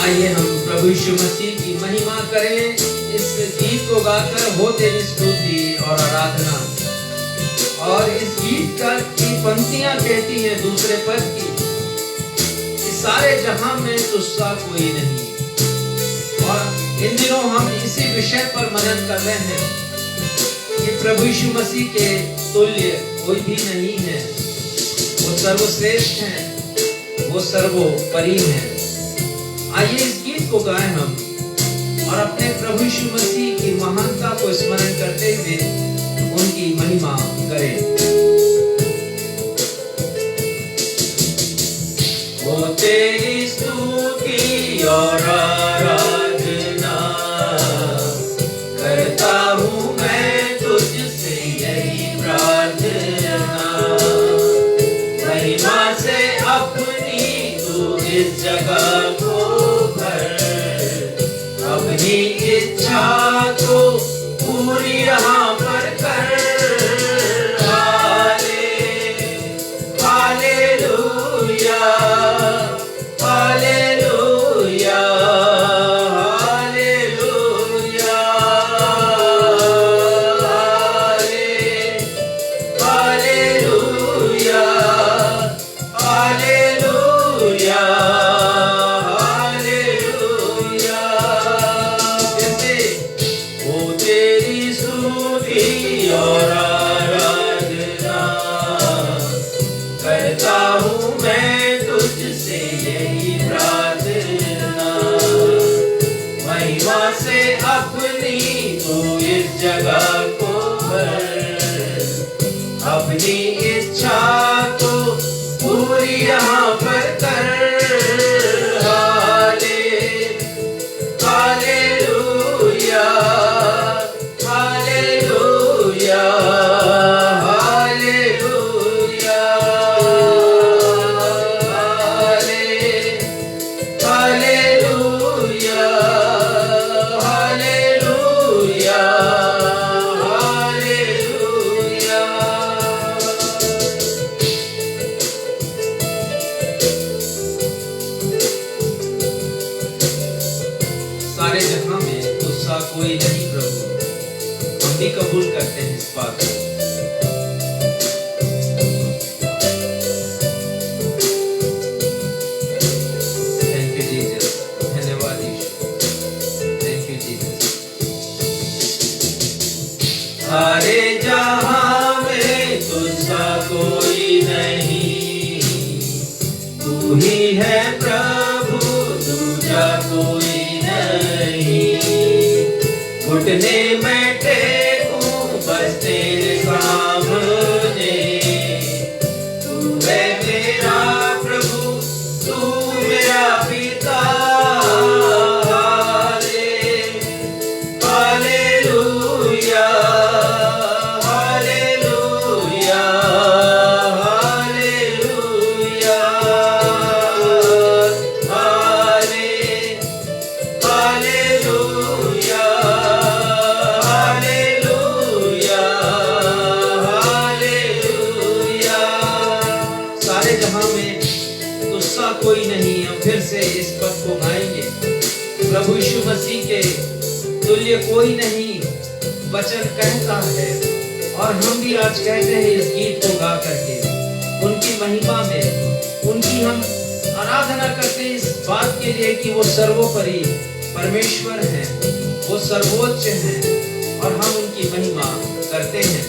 आइए हम प्रभु यीशु मसीह की महिमा करें इस गीत को गाकर, हो तेरी स्तुति और आराधना। और इस गीत की पंक्तियां कहती हैं दूसरे पद की, सारे जहां में तुझसा कोई नहीं। और इन दिनों हम इसी विषय पर मनन कर रहे हैं कि प्रभु यीशु मसीह के तुल्य कोई भी नहीं है। वो सर्वश्रेष्ठ हैं, वो सर्वोपरि हैं। आइए इस गीत गीत को गाएं हम और अपने प्रभु यीशु मसीह की महानता को स्मरण करते हुए उनकी महिमा करें। ओ तेरी स्तुति और आराधना करता हूँ मैं तुझसे यही प्रार्थना, महिमा से अपनी तू इस जगह को भर, अपनी इच्छा को पूरी यहाँ पर कर। हालेलुया हालेलुया हालेलुया हालेलुया हालेलुया हालेलुया। जैसे ओ तेरी स्तुति और आराधना करता हूँ मैं तुझसे यही प्रार्थना, महिमा से अपनी तू इस जगह को भर, अपनी इच्छा को पूरी यहाँ पर कर। हालेलुया हालेलुया हालेलुया हालेलुया हालेलुया हालेलुया। सारे जहां में तुझसा कोई नहीं प्रभु, हम भी कबूल करते हैं इस बात को। थैंक यू जीसस, धन्यवाद यीशु, थैंक यू जीसस। सारे जहां में तुझसा कोई नहीं, तू ही है प्रभु, दूजा कोई नहीं। घुटने में टेकूं बस तेरे सामने, तू है मेरा प्रभु, तू मेरा पिता। हालेलुया हालेलुया हालेलुया हालेलुया हालेलुया हालेलुया। सारे जहां में तुझसा कोई नहीं, हम फिर से इस पद को गाएंगे। प्रभु यीशु मसीह के तुल्य कोई नहीं, वचन कहता है और हम भी आज कहते हैं इस गीत को गा करके उनकी महिमा में उनकी हम आराधना करते हैं, इस बात के लिए कि वो सर्वोपरि परमेश्वर हैं, वो सर्वोच्च हैं और हम उनकी महिमा करते हैं,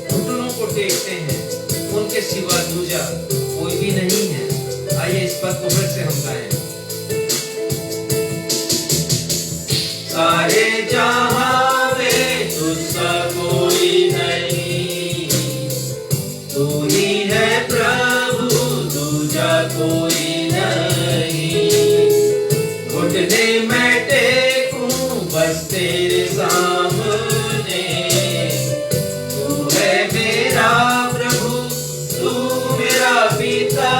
घुटनों को टेकते हैं, उनके सिवा दूजा कोई भी नहीं है। आइए इस पद को फिर से हम गाएं। सारे जहां में तुझसा कोई नहीं, तू ही है प्रभु, दूजा कोई नहीं। घुटने में टेकूं बस तेरे सामने, तू है मेरा प्रभु, तू मेरा पिता।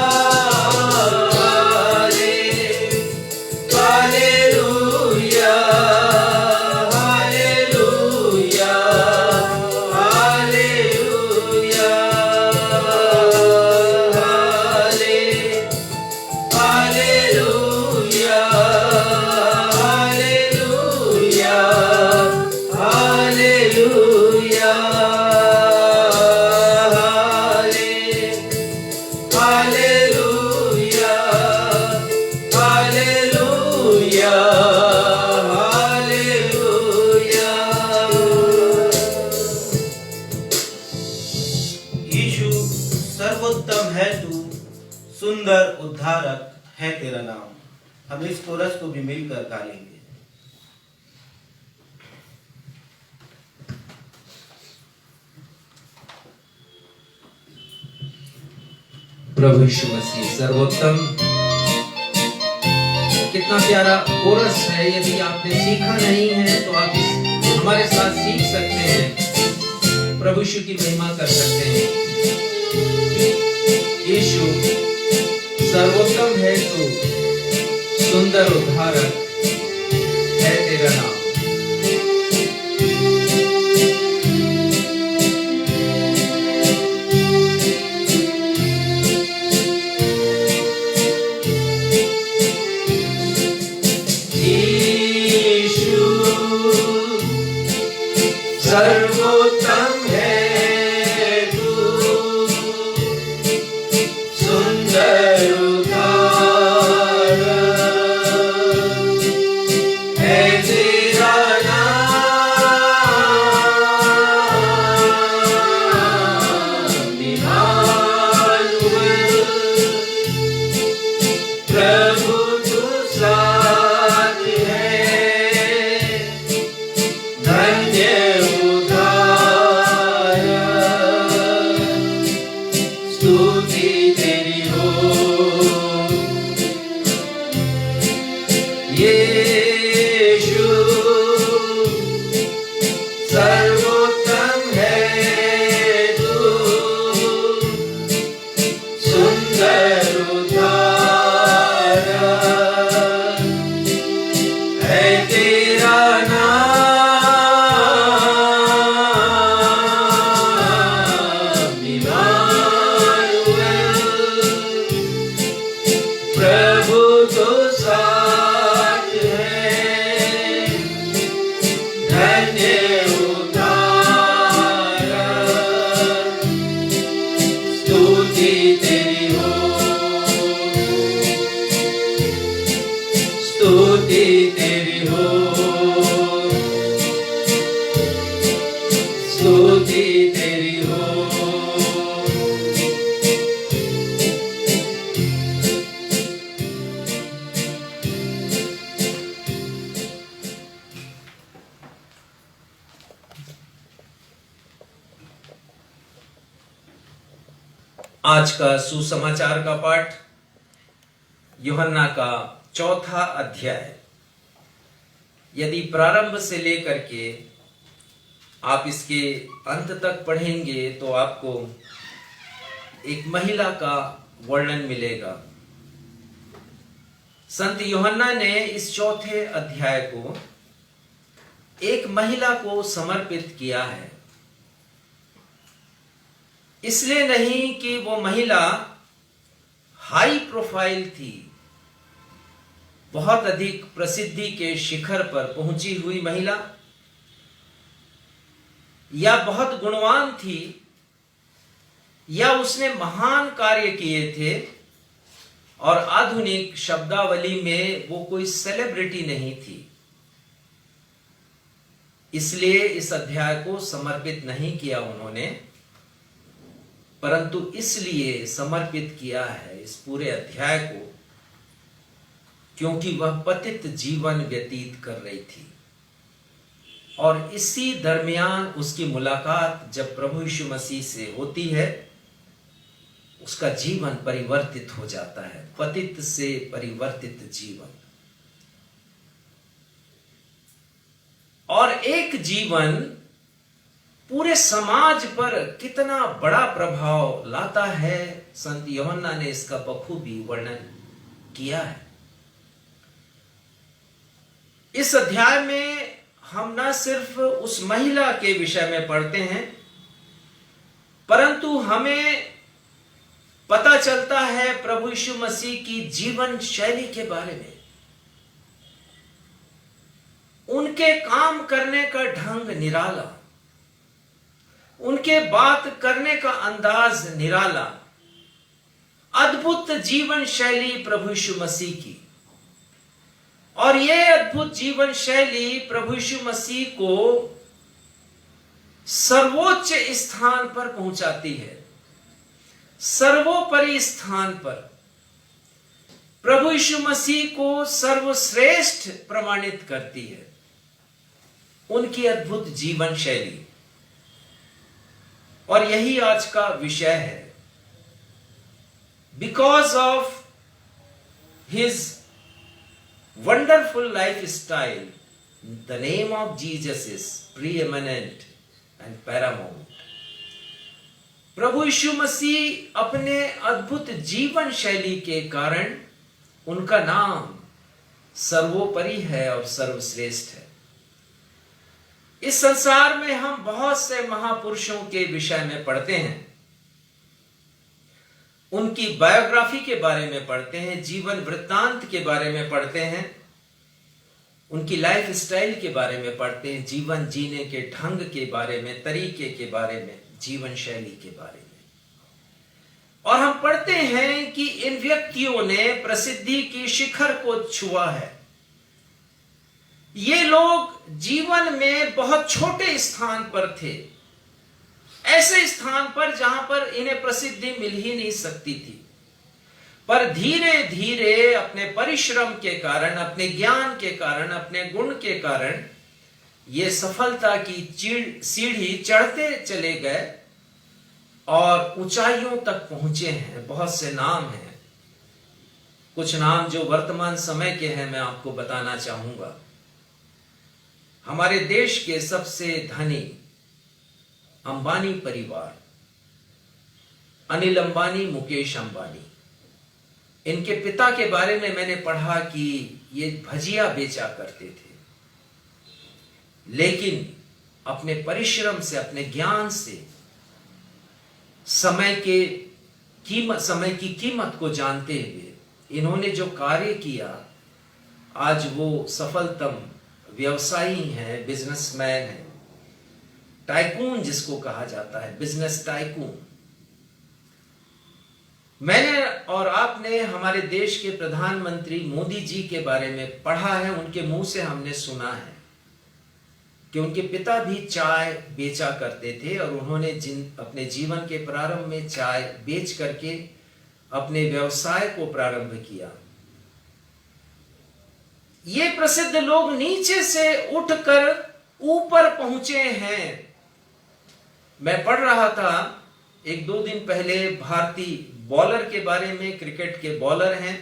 हालेलुया हालेलुया हालेलुया हालेलुया हालेलुया हालेलुया हालेलुया हालेलुया हालेलुया। यीशु सर्वोत्तम है तू, सुंदर उद्धारक है तेरा नाम। हम इस कोरस को भी मिलकर गा लेंगे। प्रभु यीशु मसीह सर्वोत्तम। कितना प्यारा कोरस है। यदि आपने सीखा नहीं है तो आप हमारे साथ सीख सकते हैं, प्रभु यीशु की महिमा कर सकते हैं। यीशु सर्वोत्तम है तो सुंदर उद्धारक है तेरा नाम। सर्वोत्तम है तू, सुंदर उद्धारक है तेरा नाम। इम्मानुएल, प्रभु तू साथ है, धन्य स्तुति तेरी हो। यीशु सर्वोत्तम है तू, सुंदर उद्धारक है तेरा नाम। प्रभु तो साथ है, धन्य उद्धारक स्तुति तेरी हो। स्तुति तेरी हो। स्तुति तेरी हो। आज का सुसमाचार का पाठ यूहन्ना का 4था अध्याय। यदि प्रारंभ से लेकर के आप इसके अंत तक पढ़ेंगे तो आपको एक महिला का वर्णन मिलेगा। संत यूहन्ना ने इस 4थे अध्याय को एक महिला को समर्पित किया है। इसलिए नहीं कि वो महिला हाई प्रोफाइल थी, बहुत अधिक प्रसिद्धि के शिखर पर पहुंची हुई महिला, या बहुत गुणवान थी, या उसने महान कार्य किए थे और आधुनिक शब्दावली में वो कोई सेलिब्रिटी नहीं थी। इसलिए इस अध्याय को समर्पित नहीं किया उन्होंने, परंतु इसलिए समर्पित किया है इस पूरे अध्याय को क्योंकि वह पतित जीवन व्यतीत कर रही थी और इसी दरमियान उसकी मुलाकात जब प्रभु यीशु मसीह से होती है, उसका जीवन परिवर्तित हो जाता है, पतित से परिवर्तित जीवन। और एक जीवन पूरे समाज पर कितना बड़ा प्रभाव लाता है, संत यूहन्ना ने इसका बखूबी वर्णन किया है। इस अध्याय में हम न सिर्फ उस महिला के विषय में पढ़ते हैं, परंतु हमें पता चलता है प्रभु यीशु मसीह की जीवन शैली के बारे में। उनके काम करने का ढंग निराला, उनके बात करने का अंदाज निराला, अद्भुत जीवन शैली प्रभु यीशु मसीह की। और यह अद्भुत जीवन शैली प्रभु यीशु मसीह को सर्वोच्च स्थान पर पहुंचाती है, सर्वोपरि स्थान पर। प्रभु यीशु मसीह को सर्वश्रेष्ठ प्रमाणित करती है उनकी अद्भुत जीवन शैली। और यही आज का विषय है। Because of his wonderful life style, the name of Jesus is preeminent and paramount. प्रभु यीशु मसीह अपने अद्भुत जीवन शैली के कारण उनका नाम सर्वोपरि है और सर्वश्रेष्ठ है। इस संसार में हम बहुत से महापुरुषों के विषय में पढ़ते हैं, उनकी बायोग्राफी के बारे में पढ़ते हैं, जीवन वृत्तांत के बारे में पढ़ते हैं, उनकी लाइफ स्टाइल के बारे में पढ़ते हैं, जीवन जीने के ढंग के बारे में, तरीके के बारे में, जीवन शैली के बारे में। और हम पढ़ते हैं कि इन व्यक्तियों ने प्रसिद्धि की शिखर को छुआ है। ये लोग जीवन में बहुत छोटे स्थान पर थे, ऐसे स्थान पर जहां पर इन्हें प्रसिद्धि मिल ही नहीं सकती थी, पर धीरे धीरे अपने परिश्रम के कारण, अपने ज्ञान के कारण, अपने गुण के कारण ये सफलता की सीढ़ी चढ़ते चले गए और ऊंचाइयों तक पहुंचे हैं। बहुत से नाम हैं, कुछ नाम जो वर्तमान समय के हैं मैं आपको बताना चाहूंगा। हमारे देश के सबसे धनी अंबानी परिवार, अनिल अंबानी, मुकेश अंबानी, इनके पिता के बारे में मैंने पढ़ा कि ये भजिया बेचा करते थे, लेकिन अपने परिश्रम से, अपने ज्ञान से, समय की कीमत को जानते हुए इन्होंने जो कार्य किया, आज वो सफलतम व्यवसायी हैं, बिजनेसमैन हैं, टाइकून जिसको कहा जाता है, बिजनेस टाइकून। मैंने और आपने हमारे देश के प्रधानमंत्री मोदी जी के बारे में पढ़ा है, उनके मुंह से हमने सुना है कि उनके पिता भी चाय बेचा करते थे और उन्होंने अपने जीवन के प्रारंभ में चाय बेच करके अपने व्यवसाय को प्रारंभ किया। ये प्रसिद्ध लोग नीचे से उठकर ऊपर पहुंचे हैं। मैं पढ़ रहा था एक दो दिन पहले भारतीय बॉलर के बारे में, क्रिकेट के बॉलर हैं,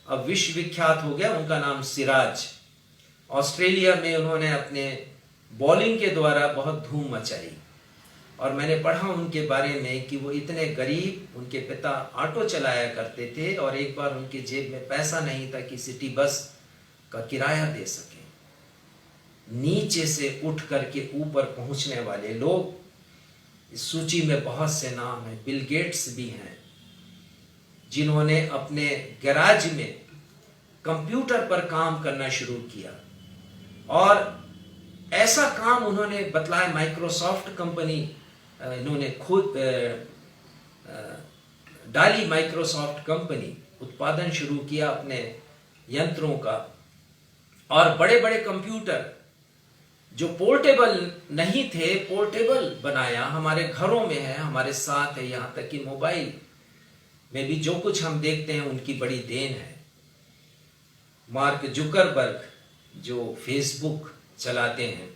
अब विश्व विख्यात हो गया, उनका नाम सिराज। ऑस्ट्रेलिया में उन्होंने अपने बॉलिंग के द्वारा बहुत धूम मचाई और मैंने पढ़ा उनके बारे में कि वो इतने गरीब, उनके पिता ऑटो चलाया करते थे और एक बार उनके जेब में पैसा नहीं था कि सिटी बस का किराया दे सके। नीचे से उठ करके ऊपर पहुंचने वाले लोग, इस सूची में बहुत से नाम हैं। बिल गेट्स भी हैं, जिन्होंने अपने गैराज में कंप्यूटर पर काम करना शुरू किया और ऐसा काम उन्होंने बतलाया। माइक्रोसॉफ्ट कंपनी इन्होंने खुद डाली, माइक्रोसॉफ्ट कंपनी उत्पादन शुरू किया अपने यंत्रों का, और बड़े बड़े कंप्यूटर जो पोर्टेबल नहीं थे, पोर्टेबल बनाया, हमारे घरों में है, हमारे साथ है, यहां तक कि मोबाइल में भी जो कुछ हम देखते हैं उनकी बड़ी देन है। मार्क जुकरबर्ग जो फेसबुक चलाते हैं,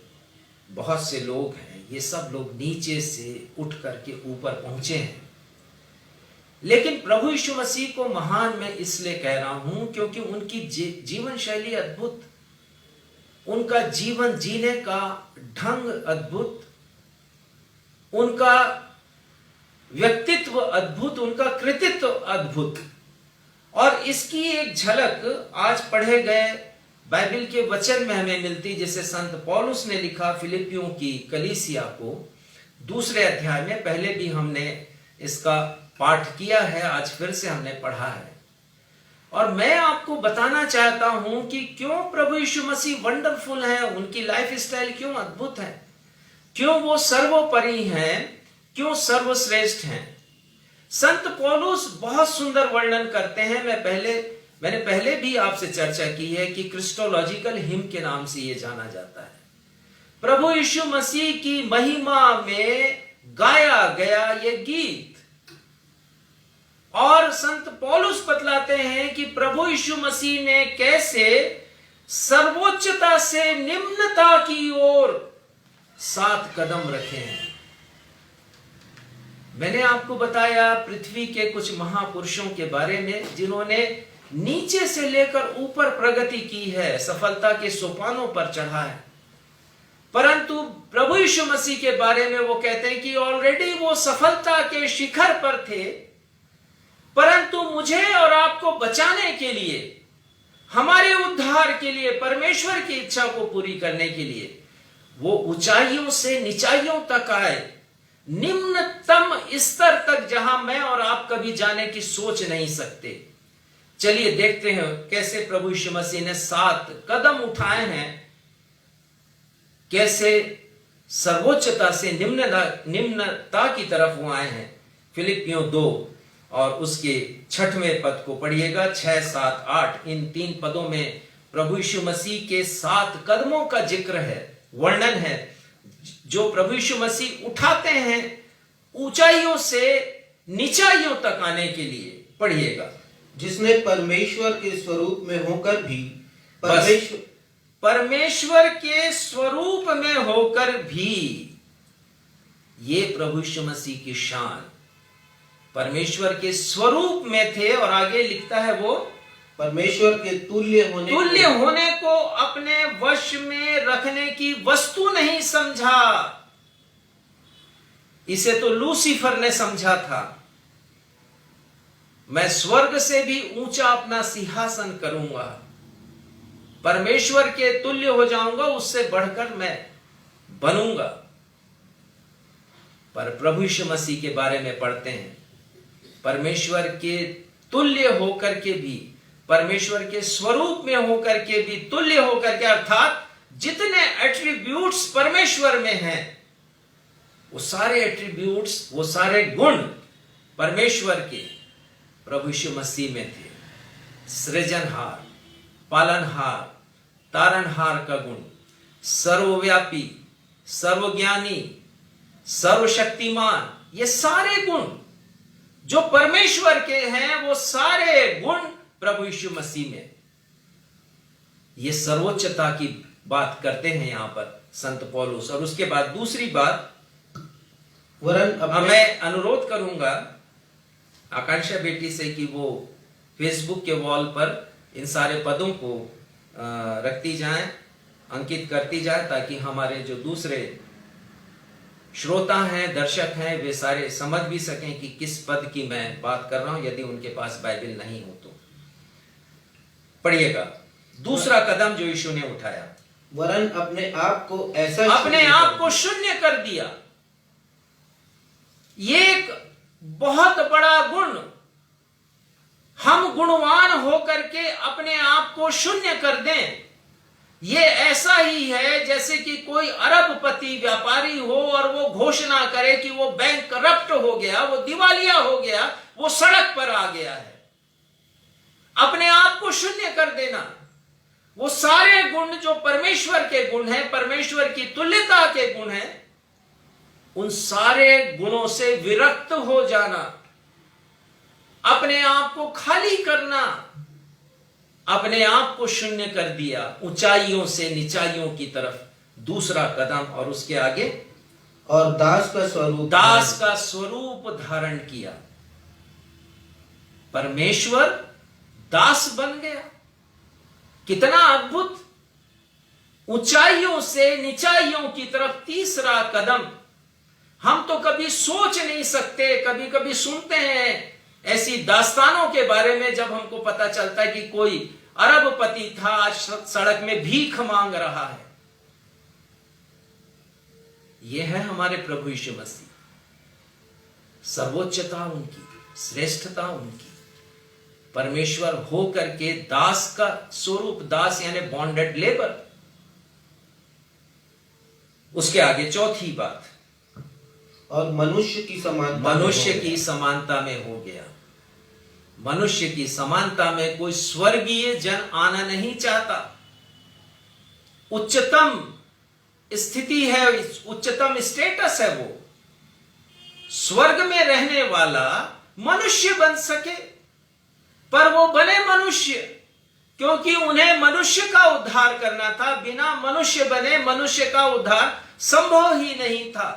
बहुत से लोग हैं, ये सब लोग नीचे से उठ करके ऊपर पहुंचे हैं। लेकिन प्रभु यीशु मसीह को महान मैं इसलिए कह रहा हूं क्योंकि उनकी जीवन शैली अद्भुत, उनका जीवन जीने का ढंग अद्भुत, उनका व्यक्तित्व अद्भुत, उनका कृतित्व अद्भुत। और इसकी एक झलक आज पढ़े गए बाइबल के वचन में हमें मिलती, जिसे संत पौलुस ने लिखा फिलिपियों की कलीसिया को 2 अध्याय में। पहले भी हमने इसका पाठ किया है, आज फिर से हमने पढ़ा है। और मैं आपको बताना चाहता हूं कि क्यों प्रभु यीशु मसीह वंडरफुल हैं, उनकी लाइफ स्टाइल क्यों अद्भुत है, क्यों वो सर्वोपरि हैं, क्यों सर्वश्रेष्ठ हैं। संत पौलुस बहुत सुंदर वर्णन करते हैं। मैंने पहले भी आपसे चर्चा की है कि क्रिस्टोलॉजिकल हिम के नाम से यह जाना जाता है। प्रभु यीशु मसीह की महिमा में गाया गया ये गीत, और संत पौलुस बतलाते हैं कि प्रभु यीशु मसीह ने कैसे सर्वोच्चता से निम्नता की ओर 7 कदम रखे हैं। मैंने आपको बताया पृथ्वी के कुछ महापुरुषों के बारे में जिन्होंने नीचे से लेकर ऊपर प्रगति की है, सफलता के सोपानों पर चढ़ा है। परंतु प्रभु यीशु मसीह के बारे में वो कहते हैं कि ऑलरेडी वो सफलता के शिखर पर थे, परंतु मुझे और आपको बचाने के लिए, हमारे उद्धार के लिए, परमेश्वर की इच्छा को पूरी करने के लिए वो ऊंचाइयों से निचाइयों तक आए, निम्नतम स्तर तक जहां मैं और आप कभी जाने की सोच नहीं सकते। चलिए देखते हैं कैसे प्रभु यीशु मसीह ने 7 कदम उठाए हैं, कैसे सर्वोच्चता से निम्नता की तरफ वो आए हैं। फिलिपियों 2 और उसके 6वें पद को पढ़िएगा। 6, 7, 8 इन 3 पदों में प्रभु यीशु मसीह के 7 कदमों का जिक्र है, वर्णन है, जो प्रभु यीशु मसीह उठाते हैं ऊंचाइयों से निचाइयों तक आने के लिए। पढ़िएगा। जिसने परमेश्वर के स्वरूप में होकर भी परमेश्वर के स्वरूप में होकर भी, ये प्रभु यीशु मसीह की शान, परमेश्वर के स्वरूप में थे। और आगे लिखता है वो परमेश्वर के तुल्य होने को अपने वश में रखने की वस्तु नहीं समझा। इसे तो लूसीफर ने समझा था, मैं स्वर्ग से भी ऊंचा अपना सिंहासन करूंगा, परमेश्वर के तुल्य हो जाऊंगा, उससे बढ़कर मैं बनूंगा। पर प्रभु यीशु मसीह के बारे में पढ़ते हैं, परमेश्वर के तुल्य होकर के भी, परमेश्वर के स्वरूप में होकर के भी, तुल्य होकर के, अर्थात जितने एट्रीब्यूट्स परमेश्वर में हैं, वो सारे एट्रीब्यूट्स, वो सारे गुण परमेश्वर के प्रभु यीशु मसीह में थे। सृजनहार, पालनहार, तारणहार का गुण, सर्वव्यापी, सर्वज्ञानी, सर्वशक्तिमान, ये सारे गुण जो परमेश्वर के हैं, वो सारे गुण प्रभु यीशु मसीह में। ये सर्वोच्चता की बात करते हैं यहां पर संत पौलुस। और उसके बाद दूसरी बात, मैं अनुरोध करूंगा आकांक्षा बेटी से कि वो फेसबुक के वॉल पर इन सारे पदों को रखती जाएं, अंकित करती जाए, ताकि हमारे जो दूसरे श्रोता हैं, दर्शक हैं, वे सारे समझ भी सकें कि किस पद की मैं बात कर रहा हूं, यदि उनके पास बाइबल नहीं हो तो। पढ़िएगा। दूसरा कदम जो यीशु ने उठाया, वरन अपने आप को ऐसा, अपने आप को शून्य कर दिया। ये एक बहुत बड़ा गुण, हम गुणवान होकर के अपने आप को शून्य कर दें। ये ऐसा ही है जैसे कि कोई अरबपति व्यापारी हो और वो घोषणा करे कि वो बैंक करप्ट हो गया, वो दिवालिया हो गया, वो सड़क पर आ गया है। अपने आप को शून्य कर देना, वो सारे गुण जो परमेश्वर के गुण हैं, परमेश्वर की तुल्यता के गुण हैं, उन सारे गुणों से विरक्त हो जाना, अपने आप को खाली करना, अपने आप को शून्य कर दिया, ऊंचाइयों से निचाइयों की तरफ दूसरा कदम। और उसके आगे, और दास का स्वरूप धारण किया। परमेश्वर दास बन गया। कितना अद्भुत! ऊंचाइयों से निचाइयों की तरफ तीसरा कदम। हम तो कभी सोच नहीं सकते, कभी कभी सुनते हैं ऐसी दास्तानों के बारे में, जब हमको पता चलता है कि कोई अरबपति था, आज सड़क में भीख मांग रहा है। यह है हमारे प्रभु यीशु मसीह। सर्वोच्चता उनकी, श्रेष्ठता उनकी, परमेश्वर होकर के दास का स्वरूप, दास यानी बॉन्डेड लेबर। उसके आगे चौथी बात, और मनुष्य की समानता में हो गया। मनुष्य की समानता में कोई स्वर्गीय जन आना नहीं चाहता। उच्चतम स्थिति है, उच्चतम स्टेटस है वो। स्वर्ग में रहने वाला मनुष्य बन सके, पर वो बने मनुष्य क्योंकि उन्हें मनुष्य का उद्धार करना था। बिना मनुष्य बने मनुष्य का उद्धार संभव ही नहीं था।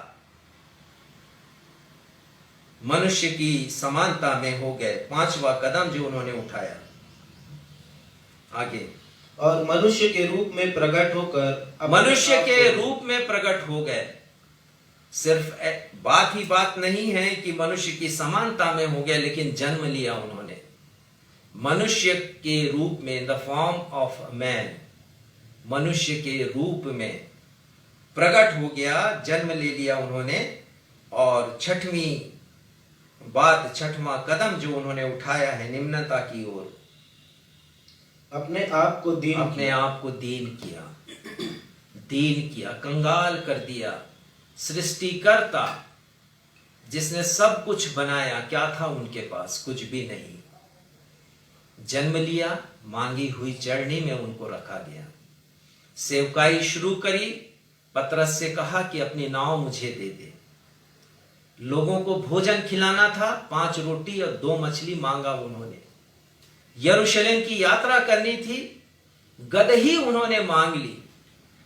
मनुष्य की समानता में हो गए, पांचवा कदम जो उन्होंने उठाया। आगे, और मनुष्य के रूप में प्रकट होकर मनुष्य के रूप में प्रकट हो गए। सिर्फ बात ही बात नहीं है कि मनुष्य की समानता में हो गया, लेकिन जन्म लिया उन्होंने मनुष्य के रूप में, in the form of man, मनुष्य के रूप में प्रकट हो गया, जन्म ले लिया उन्होंने। और छठवीं बात, छठवां कदम जो उन्होंने उठाया है निम्नता की ओर, अपने आप को दीन किया, कंगाल कर दिया। सृष्टिकर्ता जिसने सब कुछ बनाया, क्या था उनके पास? कुछ भी नहीं। जन्म लिया, मांगी हुई चरनी में उनको रखा गया। सेवकाई शुरू करी, पतरस से कहा कि अपनी नाव मुझे दे दे। लोगों को भोजन खिलाना था, 5 रोटी और 2 मछली मांगा उन्होंने। यरूशलेम की यात्रा करनी थी, गदही उन्होंने मांग ली।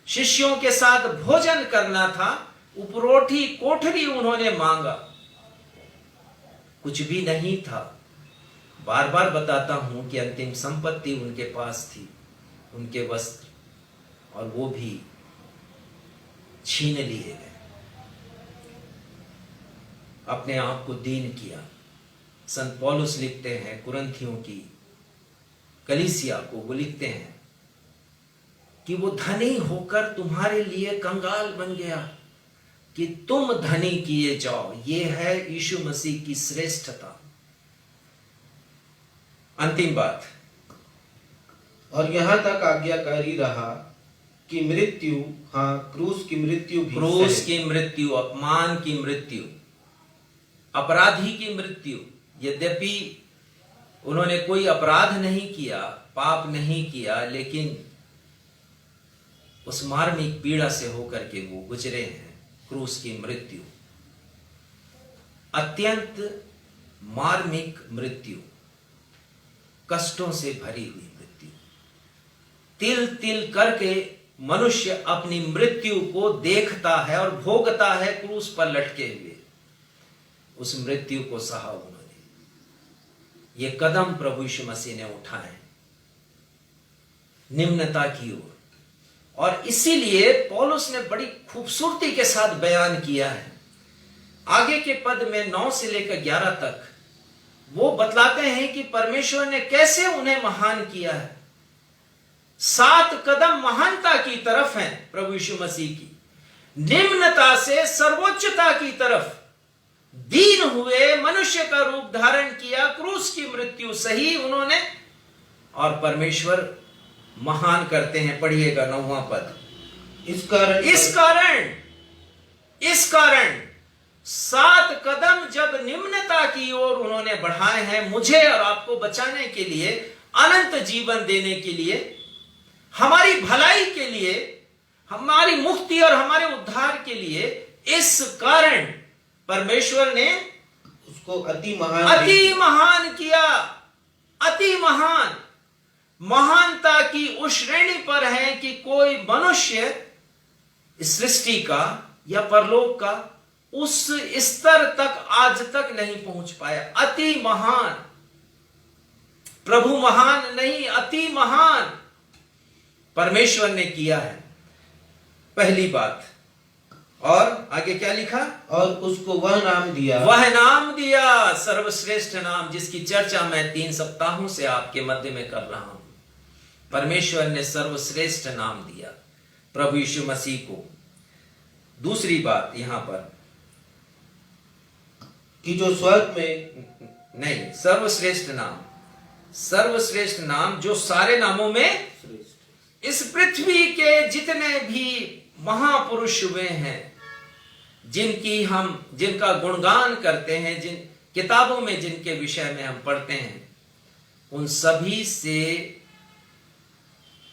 शिष्यों के साथ भोजन करना था, उपरोठी कोठरी उन्होंने मांगा। कुछ भी नहीं था। बार बार बताता हूं कि अंतिम संपत्ति उनके पास थी, उनके वस्त्र, और वो भी छीन लिए गए। अपने आप को दीन किया। संत पौलुस लिखते हैं कुरिन्थियों की कलीसिया को, वो लिखते हैं कि वो धनी होकर तुम्हारे लिए कंगाल बन गया कि तुम धनी किए जाओ। ये है यीशु मसीह की श्रेष्ठता। अंतिम बात, और यहां तक आज्ञाकारी रहा कि मृत्यु, क्रूस की मृत्यु भी, क्रूस की मृत्यु, अपमान की मृत्यु, अपराधी की मृत्यु। यद्यपि उन्होंने कोई अपराध नहीं किया, पाप नहीं किया, लेकिन उस मार्मिक पीड़ा से होकर के वो गुजरे हैं। क्रूस की मृत्यु, अत्यंत मार्मिक मृत्यु, कष्टों से भरी हुई मृत्यु। तिल तिल करके मनुष्य अपनी मृत्यु को देखता है और भोगता है क्रूस पर लटके हुए। उस मृत्यु को सहा उन्होंने। ये कदम प्रभु यीशु मसीह ने उठाए निम्नता की ओर। और इसीलिए पौलुस ने बड़ी खूबसूरती के साथ बयान किया है। आगे के पद में 9 से लेकर 11 तक वो बतलाते हैं कि परमेश्वर ने कैसे उन्हें महान किया है। 7 कदम महानता की तरफ हैं प्रभु यीशु मसीह की, निम्नता से सर्वोच्चता की तरफ। दीन हुए, मनुष्य का रूप धारण किया, क्रूस की मृत्यु सही उन्होंने, और परमेश्वर महान करते हैं। पढ़िएगा 9वां पद। इस कारण 7 कदम जब निम्नता की ओर उन्होंने बढ़ाए हैं, मुझे और आपको बचाने के लिए, अनंत जीवन देने के लिए, हमारी भलाई के लिए, हमारी मुक्ति और हमारे उद्धार के लिए, इस कारण परमेश्वर ने उसको अति महान किया। अति महान, महानता की उस श्रेणी पर है कि कोई मनुष्य सृष्टि का या परलोक का उस स्तर तक आज तक नहीं पहुंच पाया। अति महान, प्रभु महान नहीं, अति महान परमेश्वर ने किया है। पहली बात। और आगे क्या लिखा? और उसको वह नाम दिया, सर्वश्रेष्ठ नाम, जिसकी चर्चा मैं 3 सप्ताहों से आपके मध्य में कर रहा हूं। परमेश्वर ने सर्वश्रेष्ठ नाम दिया प्रभु यीशु मसीह को। दूसरी बात यहां पर कि जो स्वर्ग में नहीं, सर्वश्रेष्ठ नाम जो सारे नामों में, इस पृथ्वी के जितने भी महापुरुष हुए हैं, जिनका गुणगान करते हैं, जिन किताबों में जिनके विषय में हम पढ़ते हैं, उन सभी से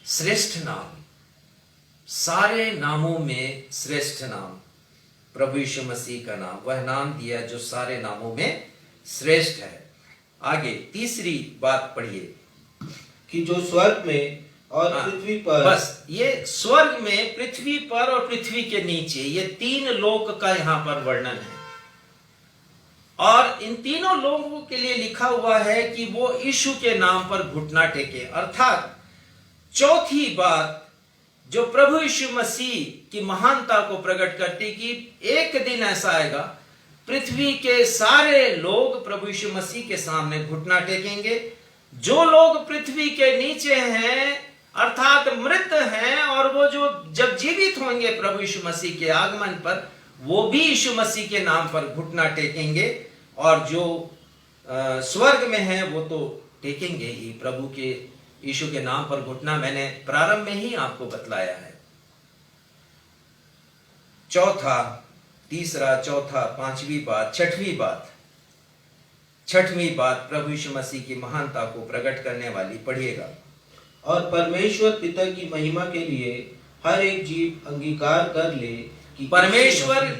श्रेष्ठ नाम, सारे नामों में श्रेष्ठ नाम प्रभु यीशु मसीह का नाम, वह नाम दिया जो सारे नामों में श्रेष्ठ है। आगे तीसरी बात पढ़िए कि जो स्वर्ग में और हाँ, पृथ्वी पर, बस ये स्वर्ग में, पृथ्वी पर और पृथ्वी के नीचे, ये तीन लोक का यहाँ पर वर्णन है। और इन तीनों लोगों के लिए लिखा हुआ है कि वो यीशु के नाम पर घुटना टेके। अर्थात चौथी बात जो प्रभु यीशु मसीह की महानता को प्रकट करती कि एक दिन ऐसा आएगा पृथ्वी के सारे लोग प्रभु यीशु मसीह के सामने घुटना टेकेंगे। जो लोग पृथ्वी के नीचे हैं अर्थात मृत हैं, और वो जो जब जीवित होंगे प्रभु यीशु मसीह के आगमन पर, वो भी यीशु मसीह के नाम पर घुटना टेकेंगे। और जो स्वर्ग में है वो तो टेकेंगे ही प्रभु के, यीशु के नाम पर घुटना। मैंने प्रारंभ में ही आपको बतलाया है। चौथा, तीसरा, चौथा, पांचवी बात, छठवीं बात प्रभु यीशु मसीह की महानता को प्रकट करने वाली, पढ़िएगा। और परमेश्वर पिता की महिमा के लिए हर एक जीव अंगीकार कर ले कि परमेश्वर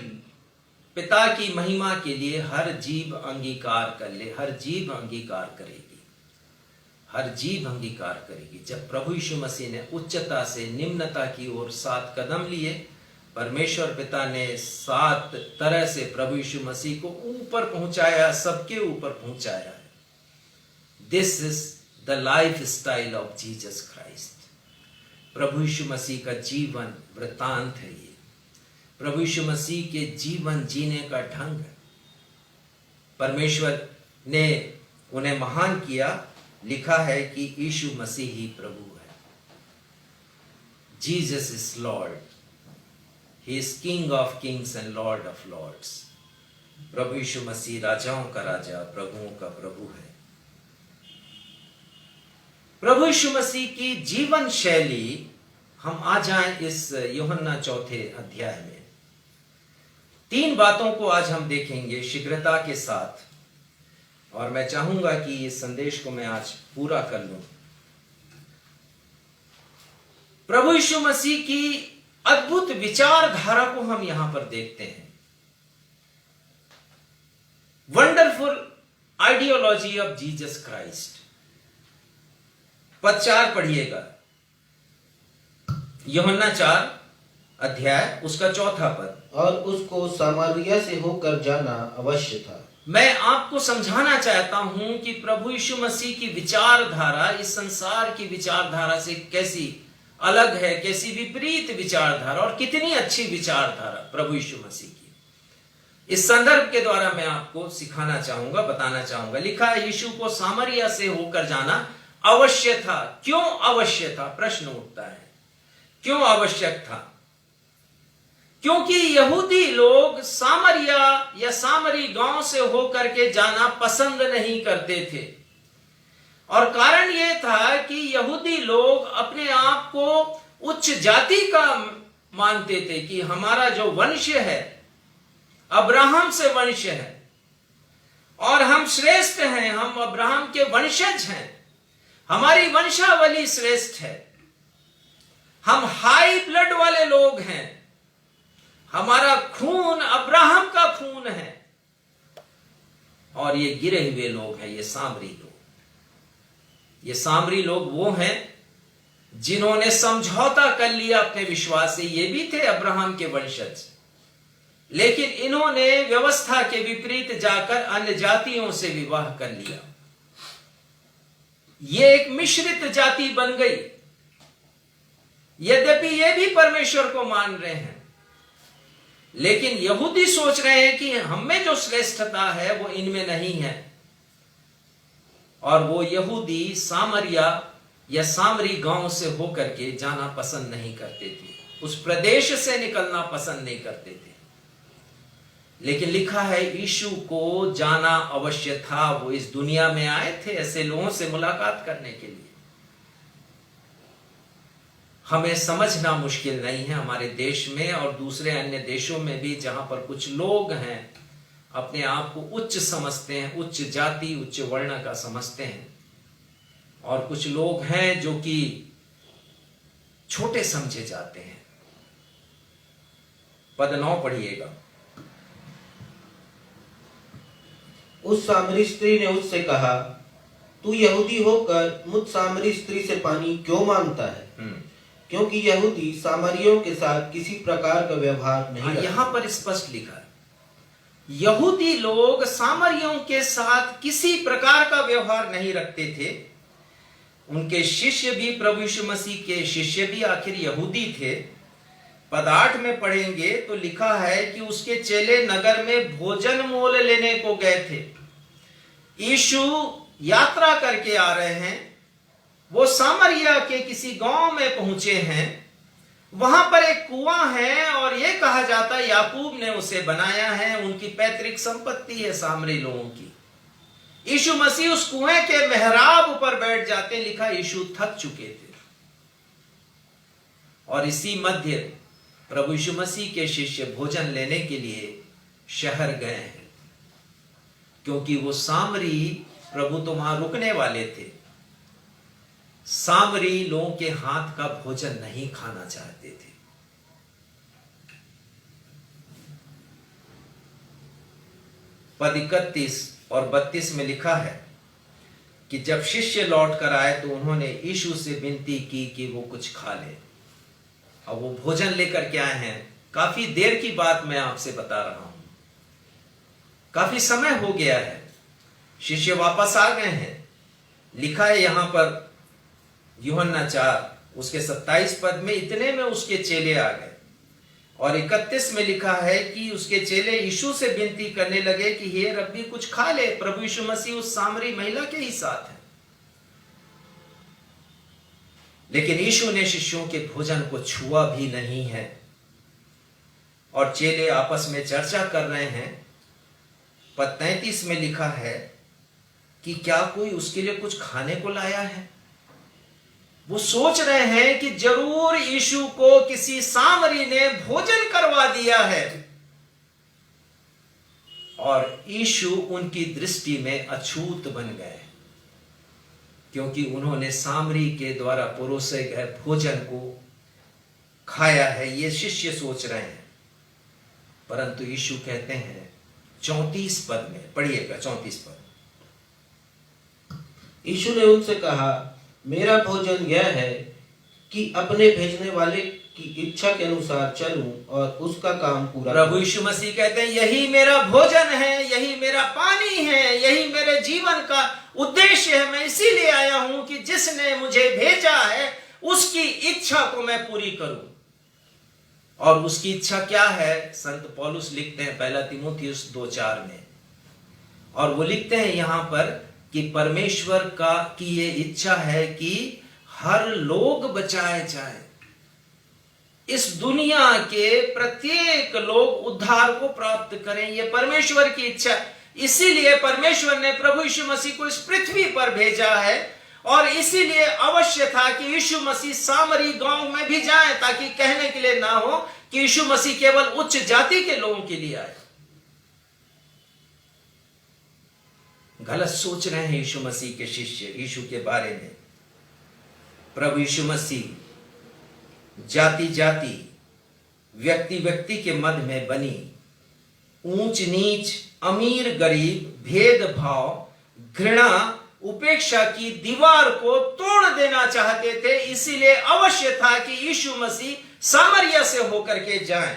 पिता की महिमा के लिए हर जीव अंगीकार कर ले। हर जीव अंगीकार करेगी, हर जीव अंगीकार करेगी। जब प्रभु यीशु मसीह ने उच्चता से निम्नता की ओर 7 कदम लिए, परमेश्वर पिता ने 7 तरह से प्रभु यीशु मसीह को ऊपर पहुंचाया, सबके ऊपर पहुंचाया है। This is the life style of Jesus Christ. प्रभु यीशु मसीह का जीवन वृतांत है ये, प्रभु यीशु मसीह के जीवन जीने का ढंग है। परमेश्वर ने उन्हें महान किया। लिखा है कि यीशु मसीह ही प्रभु है। Jesus is Lord, he is King of Kings and Lord of Lords. प्रभु यीशु मसीह राजाओं का राजा, प्रभुओं का प्रभु है। प्रभु यीशु मसीह की जीवन शैली, हम आ जाएं इस यूहन्ना 4 अध्याय में। 3 बातों को आज हम देखेंगे शीघ्रता के साथ, और मैं चाहूंगा कि इस संदेश को मैं आज पूरा कर लूं। प्रभु यीशु मसीह की अद्भुत विचारधारा को हम यहां पर देखते हैं। Wonderful ideology of Jesus Christ. पद 4 पढ़िएगा, यूहन्ना 4 अध्याय उसका 4था पद। और उसको सामरिया से होकर जाना अवश्य था। मैं आपको समझाना चाहता हूं कि प्रभु यीशु मसीह की विचारधारा इस संसार की विचारधारा से कैसी अलग है, कैसी विपरीत विचारधारा, और कितनी अच्छी विचारधारा प्रभु यीशु मसीह की। इस संदर्भ के द्वारा मैं आपको सिखाना चाहूंगा, बताना चाहूंगा। लिखा है यीशु को सामरिया से होकर जाना अवश्य था। क्यों अवश्य था? प्रश्न उठता है, क्यों आवश्यक था? क्योंकि यहूदी लोग सामरिया या सामरी गांव से होकर के जाना पसंद नहीं करते थे। और कारण यह था कि यहूदी लोग अपने आप को उच्च जाति का मानते थे कि हमारा जो वंश है अब्राहम से वंश है और हम श्रेष्ठ हैं, हम अब्राहम के वंशज हैं, हमारी वंशावली श्रेष्ठ है, हम हाई ब्लड वाले लोग हैं, हमारा खून अब्राहम का खून है। और ये गिरे हुए लोग हैं, ये सामरी लोग। ये सामरी लोग वो हैं जिन्होंने समझौता कर लिया अपने विश्वास से। ये भी थे अब्राहम के वंशज, लेकिन इन्होंने व्यवस्था के विपरीत जाकर अन्य जातियों से विवाह कर लिया। ये एक मिश्रित जाति बन गई। यद्यपि ये भी परमेश्वर को मान रहे हैं, लेकिन यहूदी सोच रहे हैं कि हमें जो श्रेष्ठता है वो इनमें नहीं है। और वो यहूदी सामरिया या सामरी गांव से होकर के जाना पसंद नहीं करते थे, उस प्रदेश से निकलना पसंद नहीं करते थे। लेकिन लिखा है यीशु को जाना अवश्य था। वो इस दुनिया में आए थे ऐसे लोगों से मुलाकात करने के लिए। हमें समझना मुश्किल नहीं है, हमारे देश में और दूसरे अन्य देशों में भी, जहां पर कुछ लोग हैं अपने आप को उच्च समझते हैं, उच्च जाति उच्च वर्ण का समझते हैं, और कुछ लोग हैं जो कि छोटे समझे जाते हैं। पद 9 पढ़िएगा। उस सामरी स्त्री ने उससे कहा, तू यहूदी होकर मुझ सामरी स्त्री से पानी क्यों मांगता है? क्योंकि यहूदी सामरियों के साथ किसी प्रकार का व्यवहार नहीं रखते। यहाँ पर स्पष्ट लिखा है, यहूदी लोग सामरियों के साथ किसी प्रकार का व्यवहार नहीं रखते थे। उनके शिष्य भी, प्रभु यीशु मसीह के शिष्य भी आखिर यहूदी थे। पद 8 में पढ़ेंगे तो लिखा है कि उसके चेले नगर में भोजन मोल लेने को गए थे। यीशु यात्रा करके आ रहे हैं, वो सामरिया के किसी गांव में पहुंचे हैं। वहां पर एक कुआं है और यह कहा जाता है याकूब ने उसे बनाया है, उनकी पैतृक संपत्ति है सामरी लोगों की। यीशु मसीह उस कुएं के मेहराब ऊपर बैठ जाते, लिखा यीशु थक चुके थे। और इसी मध्य प्रभु यीशु मसीह के शिष्य भोजन लेने के लिए शहर गए हैं, क्योंकि वो सामरी प्रभु तो वहां रुकने वाले थे। सामरी लोगों के हाथ का भोजन नहीं खाना चाहते थे। पद 31 और 32 में लिखा है कि जब शिष्य लौट कर आए तो उन्होंने यीशु से विनती की कि वो कुछ खा ले। अब वो भोजन लेकर के आए हैं। काफी देर की बात मैं आपसे बता रहा हूं, काफी समय हो गया है। शिष्य वापस आ गए हैं। लिखा है यहां पर यूहन्ना 4 उसके 27 पद में, इतने में उसके चेले आ गए। और 31 में लिखा है कि उसके चेले यीशु से विनती करने लगे कि हे रब्बी कुछ खा ले। प्रभु यीशु मसीह उस सामरी महिला के ही साथ है, लेकिन यीशु ने शिष्यों के भोजन को छुआ भी नहीं है। और चेले आपस में चर्चा कर रहे हैं। पद 33 में लिखा है कि क्या कोई उसके लिए कुछ खाने को लाया है। वो सोच रहे हैं कि जरूर यीशु को किसी सामरी ने भोजन करवा दिया है। और यीशु उनकी दृष्टि में अछूत बन गए, क्योंकि उन्होंने सामरी के द्वारा परोसे गए भोजन को खाया है, ये शिष्य सोच रहे हैं। परंतु यीशु कहते हैं 34 पद में, पढ़िएगा 34 पद। यीशु ने उनसे कहा, मेरा भोजन यह है कि अपने भेजने वाले की इच्छा के अनुसार चलूं और उसका काम पूरा करूं। प्रभु यीशु मसीह कहते हैं यही मेरा भोजन है, यही मेरा पानी है, यही मेरे जीवन का उद्देश्य है। मैं इसीलिए आया हूं कि जिसने मुझे भेजा है उसकी इच्छा को मैं पूरी करूं। और उसकी इच्छा क्या है? संत पौलुस लिखते हैं 1 तीमुथियुस 2:4 में, और वो लिखते हैं यहां पर कि परमेश्वर की ये इच्छा है कि हर लोग बचाए जाए। इस दुनिया के प्रत्येक लोग उद्धार को प्राप्त करें, ये परमेश्वर की इच्छा। इसीलिए परमेश्वर ने प्रभु यीशु मसीह को इस पृथ्वी पर भेजा है, और इसीलिए अवश्य था कि यीशु मसीह सामरी गांव में भी जाए, ताकि कहने के लिए ना हो कि यीशु मसीह केवल उच्च जाति के लोगों के लिए आए। गलत सोच रहे हैं यीशु मसीह के शिष्य यीशु के बारे में। प्रभु यीशु मसीह जाति जाति, व्यक्ति व्यक्ति के मध्य में बनी ऊंच नीच, अमीर गरीब, भेदभाव, घृणा, उपेक्षा की दीवार को तोड़ देना चाहते थे। इसीलिए अवश्य था कि यीशु मसीह सामरिया से होकर के जाएं।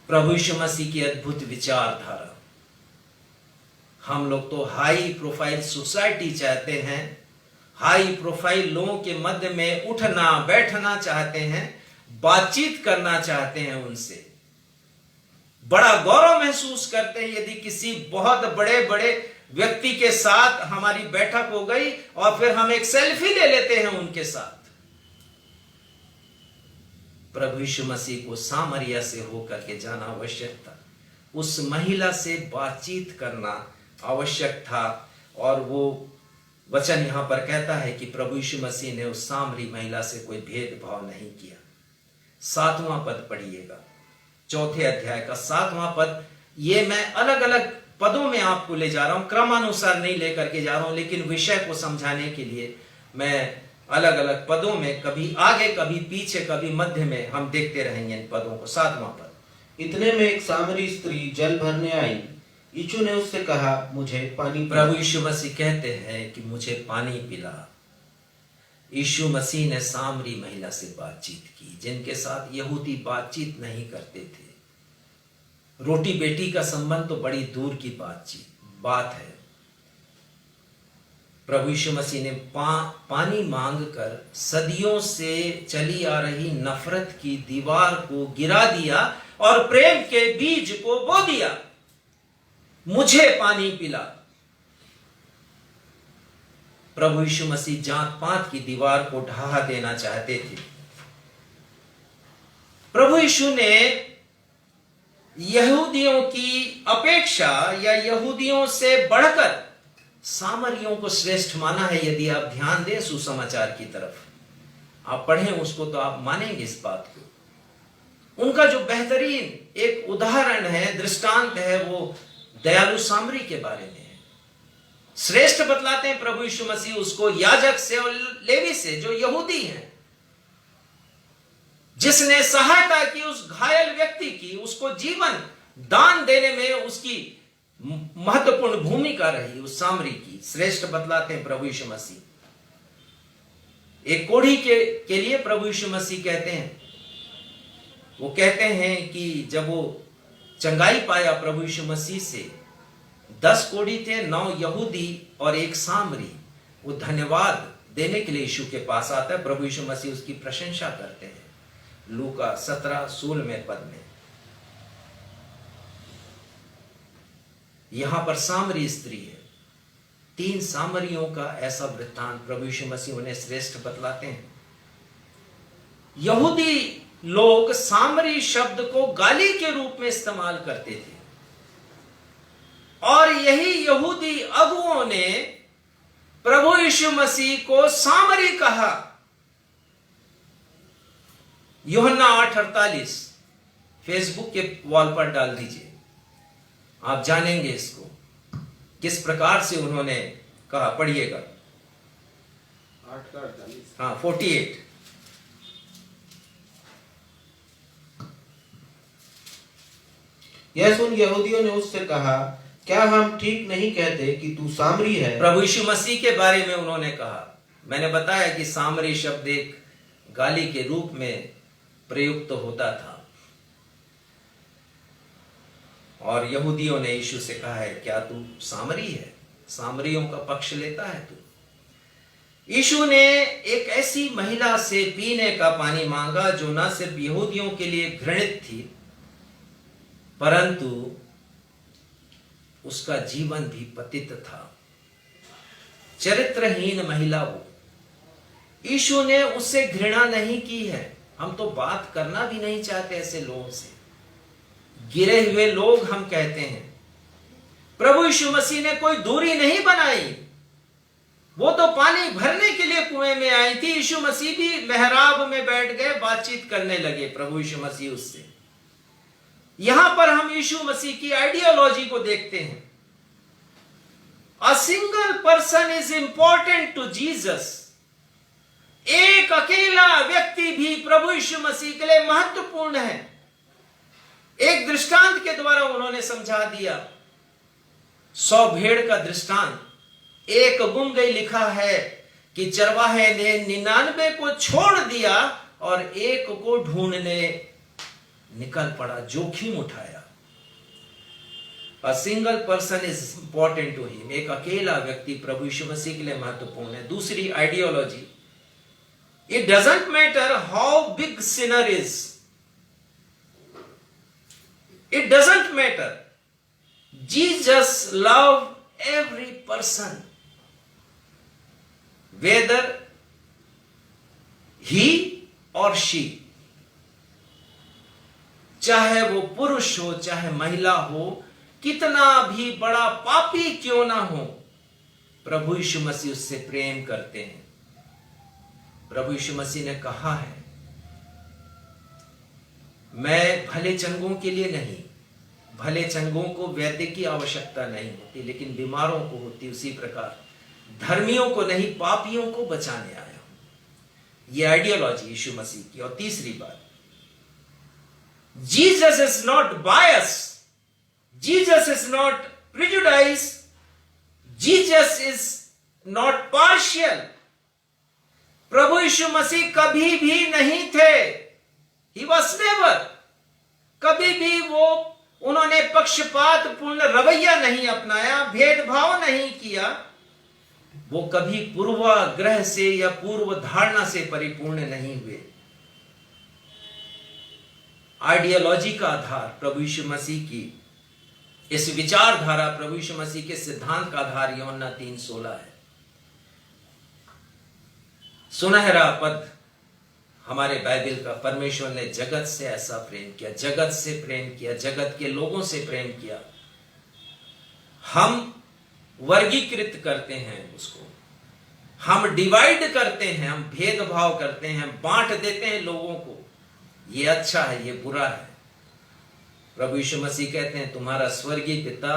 प्रभु यीशु मसीह की अद्भुत विचारधारा। हम लोग तो हाई प्रोफाइल सोसाइटी चाहते हैं, हाई प्रोफाइल लोगों के मध्य में उठना बैठना चाहते हैं, बातचीत करना चाहते हैं, उनसे बड़ा गौरव महसूस करते हैं यदि किसी बहुत बड़े बड़े व्यक्ति के साथ हमारी बैठक हो गई और फिर हम एक सेल्फी ले लेते हैं उनके साथ। प्रभु यीशु मसीह को सामरिया से होकर के जाना आवश्यक था, उस महिला से बातचीत करना आवश्यक था। और वो वचन यहां पर कहता है कि प्रभु यीशु मसीह ने उस सामरी महिला से कोई भेदभाव नहीं किया। 7वां पद पढ़िएगा, 4 अध्याय का 7वां पद। ये मैं अलग अलग पदों में आपको ले जा रहा हूं, क्रमानुसार नहीं लेकर के जा रहा हूं, लेकिन विषय को समझाने के लिए मैं अलग अलग पदों में, कभी आगे कभी पीछे कभी मध्य में, हम देखते रहेंगे इन पदों को। 7वां पद। इतने में एक सामरी स्त्री जल भरने आई। यीशु ने उससे कहा, मुझे पानी पिला। प्रभु यीशु मसीह कहते हैं कि मुझे पानी पिला। यीशु मसीह ने सामरी महिला से बातचीत की, जिनके साथ यहूदी बातचीत नहीं करते थे। रोटी बेटी का संबंध तो बड़ी दूर की बात है। प्रभु यीशु मसीह ने पानी मांगकर सदियों से चली आ रही नफरत की दीवार को गिरा दिया और प्रेम के बीज को बो दिया। मुझे पानी पिला। प्रभु यीशु मसीह जात पात की दीवार को ढहा देना चाहते थे। प्रभु यीशु ने यहूदियों की अपेक्षा या यहूदियों से बढ़कर सामरियों को श्रेष्ठ माना है। यदि आप ध्यान दें सुसमाचार की तरफ, आप पढ़ें उसको, तो आप मानेंगे इस बात को। उनका जो बेहतरीन एक उदाहरण है, दृष्टांत है, वो दयालु सामरी के बारे में है। श्रेष्ठ बतलाते हैं प्रभु यीशु मसीह उसको याजक से और लेवी से, जो यहूदी हैं, जिसने सहायता की उस घायल व्यक्ति की, उसको जीवन दान देने में उसकी महत्वपूर्ण भूमिका रही, उस सामरी की। श्रेष्ठ बतलाते हैं प्रभु यीशु मसीह। एक कोढ़ी के लिए प्रभु यीशु मसीह कहते हैं, वो कहते हैं कि जब वो चंगाई पाया प्रभु यीशु मसीह से, 10 कोढ़ी थे, 9 यहूदी और 1 सामरी, वो धन्यवाद देने के लिए यीशु के पास आता है। प्रभु यीशु मसीह उसकी प्रशंसा करते हैं लूका 17:16 पद में। यहां पर सामरी स्त्री है। 3 सामरियों का ऐसा वृत्तांत प्रभु यीशु मसीह उन्हें श्रेष्ठ बतलाते हैं। यहूदी लोग सामरी शब्द को गाली के रूप में इस्तेमाल करते थे, और यही यहूदी अगुओं ने प्रभु यीशु मसीह को सामरी कहा। यूहन्ना 8:48 फेसबुक के वॉल पर डाल दीजिए, आप जानेंगे इसको किस प्रकार से उन्होंने कहा। पढ़िएगा 8:48। हाँ 48। यह सुन यहूदियों ने उससे कहा, क्या हम ठीक नहीं कहते कि तू सामरी है? प्रभु यीशु मसीह के बारे में उन्होंने कहा। मैंने बताया कि सामरी शब्द एक गाली के रूप में प्रयुक्त होता था, और यहूदियों ने यीशु से कहा है, क्या तू सामरी है? सामरियों का पक्ष लेता है तू? यीशु ने एक ऐसी महिला से पीने का पानी मांगा जो न सिर्फ यहूदियों के लिए घृणित थी, परंतु उसका जीवन भी पतित था। चरित्रहीन महिला वो। यीशु ने उससे घृणा नहीं की है। हम तो बात करना भी नहीं चाहते ऐसे लोगों से। गिरे हुए लोग हम कहते हैं। प्रभु यीशु मसीह ने कोई दूरी नहीं बनाई। वो तो पानी भरने के लिए कुएं में आई थी। यीशु मसीह भी मेहराब में बैठ गए, बातचीत करने लगे प्रभु यीशु मसीह उससे। यहां पर हम यीशु मसीह की आइडियोलॉजी को देखते हैं। A single person is important to Jesus. एक अकेला व्यक्ति भी प्रभु यीशु मसीह के लिए महत्वपूर्ण है। एक दृष्टांत के द्वारा उन्होंने समझा दिया। 100 भेड़ का दृष्टांत। एक गुम गई लिखा है कि चरवाहे ने 99 को छोड़ दिया और एक को ढूंढने निकल पड़ा, जोखिम उठाया। A single person is important to him। एक अकेला व्यक्ति प्रभु यीशु मसीह के लिए महत्वपूर्ण है। दूसरी ideology, it doesn't matter how big sinner is, it doesn't matter, Jesus loved every person, whether he or she, चाहे वो पुरुष हो चाहे महिला हो, कितना भी बड़ा पापी क्यों ना हो, प्रभु यीशु मसीह उससे प्रेम करते हैं। प्रभु यीशु मसीह ने कहा है, मैं भले चंगों के लिए नहीं, भले चंगों को वैद्य की आवश्यकता नहीं होती, लेकिन बीमारों को होती। उसी प्रकार धर्मियों को नहीं, पापियों को बचाने आया हूं। यह आइडियोलॉजी यीशु मसीह की। और तीसरी बात, Jesus is not bias, Jesus is not prejudice, Jesus is not partial. प्रभु यीशु मसीह कभी भी नहीं थे. He was never. कभी भी उन्होंने पक्षपात पूर्ण रवैया नहीं अपनाया, भेदभाव नहीं किया. वो कभी पूर्वाग्रह से या पूर्व धारणा से परिपूर्ण नहीं हुए. आइडियोलॉजी का आधार प्रभु यीशु मसीह की, इस विचारधारा प्रभु यीशु मसीह के सिद्धांत का आधार यूहन्ना 3:16 है. सुनहरा पद हमारे बाइबल का, परमेश्वर ने जगत से ऐसा प्रेम किया, जगत से प्रेम किया, जगत के लोगों से प्रेम किया. हम वर्गीकृत करते हैं उसको, हम डिवाइड करते हैं, हम भेदभाव करते हैं, हम बांट देते हैं लोगों को. ये अच्छा है, ये बुरा है. प्रभु यीशु मसीह कहते हैं तुम्हारा स्वर्गीय पिता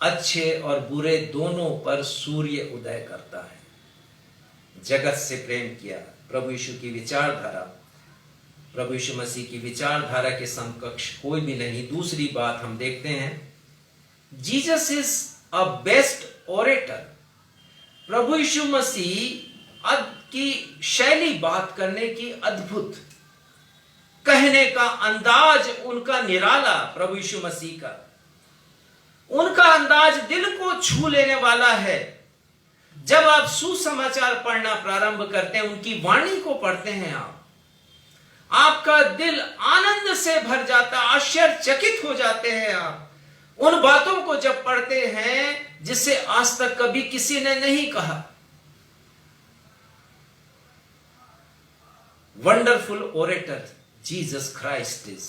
अच्छे और बुरे दोनों पर सूर्य उदय करता है. जगत से प्रेम किया. प्रभु यीशु की विचारधारा, प्रभु यीशु मसीह की विचारधारा के समकक्ष कोई भी नहीं. दूसरी बात हम देखते हैं, Jesus is a best orator. प्रभु यीशु मसीह की शैली बात करने की अद्भुत, कहने का अंदाज उनका निराला. प्रभु यीशु मसीह का उनका अंदाज दिल को छू लेने वाला है. जब आप सुसमाचार पढ़ना प्रारंभ करते हैं, उनकी वाणी को पढ़ते हैं, आपका दिल आनंद से भर जाता, आश्चर्यचकित हो जाते हैं. आप उन बातों को जब पढ़ते हैं जिसे आज तक कभी किसी ने नहीं कहा. Wonderful orator Jesus Christ is.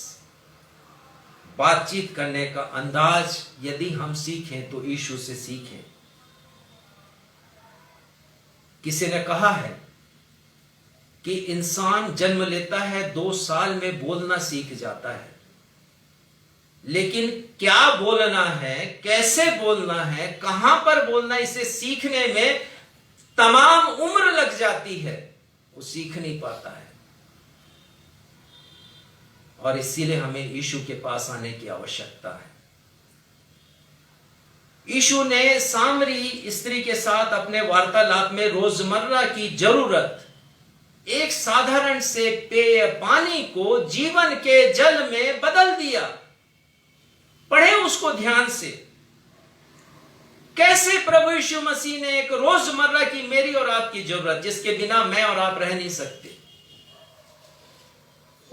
बातचीत करने का अंदाज यदि हम सीखें तो यीशु से सीखें. किसी ने कहा है कि इंसान जन्म लेता है 2 साल में बोलना सीख जाता है, लेकिन क्या बोलना है, कैसे बोलना है, कहां पर बोलना, इसे सीखने में तमाम उम्र लग जाती है. वो सीख नहीं पाता है. और इसीलिए हमें यीशु के पास आने की आवश्यकता है. यीशु ने सामरी स्त्री के साथ अपने वार्तालाप में रोजमर्रा की जरूरत, एक साधारण से पेय पानी को जीवन के जल में बदल दिया. पढ़े उसको ध्यान से. कैसे प्रभु यीशु मसीह ने एक रोजमर्रा की मेरी और आपकी जरूरत, जिसके बिना मैं और आप रह नहीं सकते,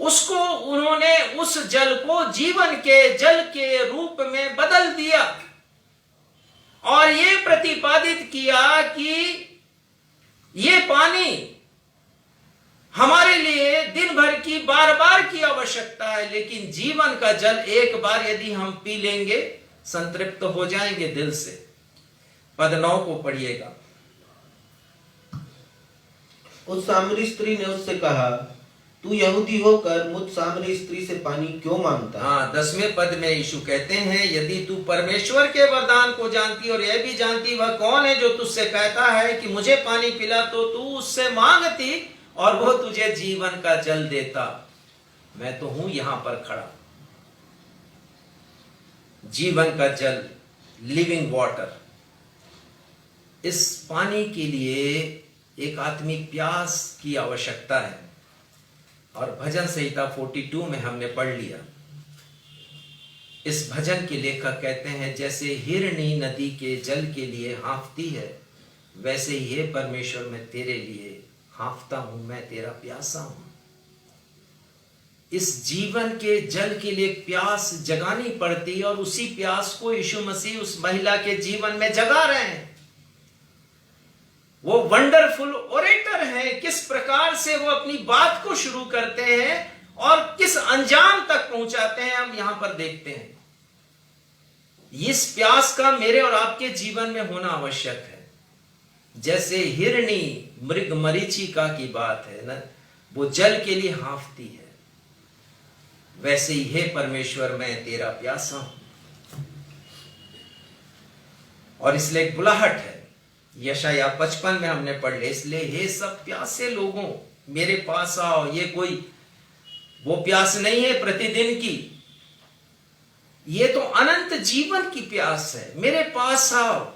उसको उन्होंने उस जल को जीवन के जल के रूप में बदल दिया. और ये प्रतिपादित किया कि ये पानी हमारे लिए दिन भर की बार बार की आवश्यकता है, लेकिन जीवन का जल एक बार यदि हम पी लेंगे संतृप्त हो जाएंगे दिल से. पद 9 को पढ़िएगा. उस सामरी स्त्री ने उससे कहा, तू यहूदी होकर मुझ सामरी स्त्री से पानी क्यों मांगता? 10वें पद में यीशु कहते हैं, यदि तू परमेश्वर के वरदान को जानती और यह भी जानती वह कौन है जो तुझसे कहता है कि मुझे पानी पिला, तो तू उससे मांगती और वो तुझे जीवन का जल देता. मैं तो हूं यहां पर खड़ा. जीवन का जल, लिविंग वाटर. इस पानी के लिए एक आत्मिक प्यास की आवश्यकता है. और भजन संहिता 42 में हमने पढ़ लिया. इस भजन के लेखक कहते हैं, जैसे हिरनी नदी के जल के लिए हाँफती है, वैसे ही हे परमेश्वर मैं तेरे लिए हाँफता हूं, मैं तेरा प्यासा हूं. इस जीवन के जल के लिए प्यास जगानी पड़ती, और उसी प्यास को यीशु मसीह उस महिला के जीवन में जगा रहे हैं. वो वंडरफुल ओरेटर हैं. किस प्रकार से वो अपनी बात को शुरू करते हैं और किस अंजाम तक पहुंचाते हैं, हम यहां पर देखते हैं. इस प्यास का मेरे और आपके जीवन में होना आवश्यक है. जैसे हिरनी मृग मरीचिका की बात है ना, वो जल के लिए हाँफती है, वैसे ही हे परमेश्वर मैं तेरा प्यासा हूं. और इसलिए एक बुलाहट है. यशाया 55 में हमने पढ़ लिया, इसलिए हे सब प्यासे लोगों मेरे पास आओ. ये कोई वो प्यास नहीं है प्रतिदिन की, ये तो अनंत जीवन की प्यास है, मेरे पास आओ।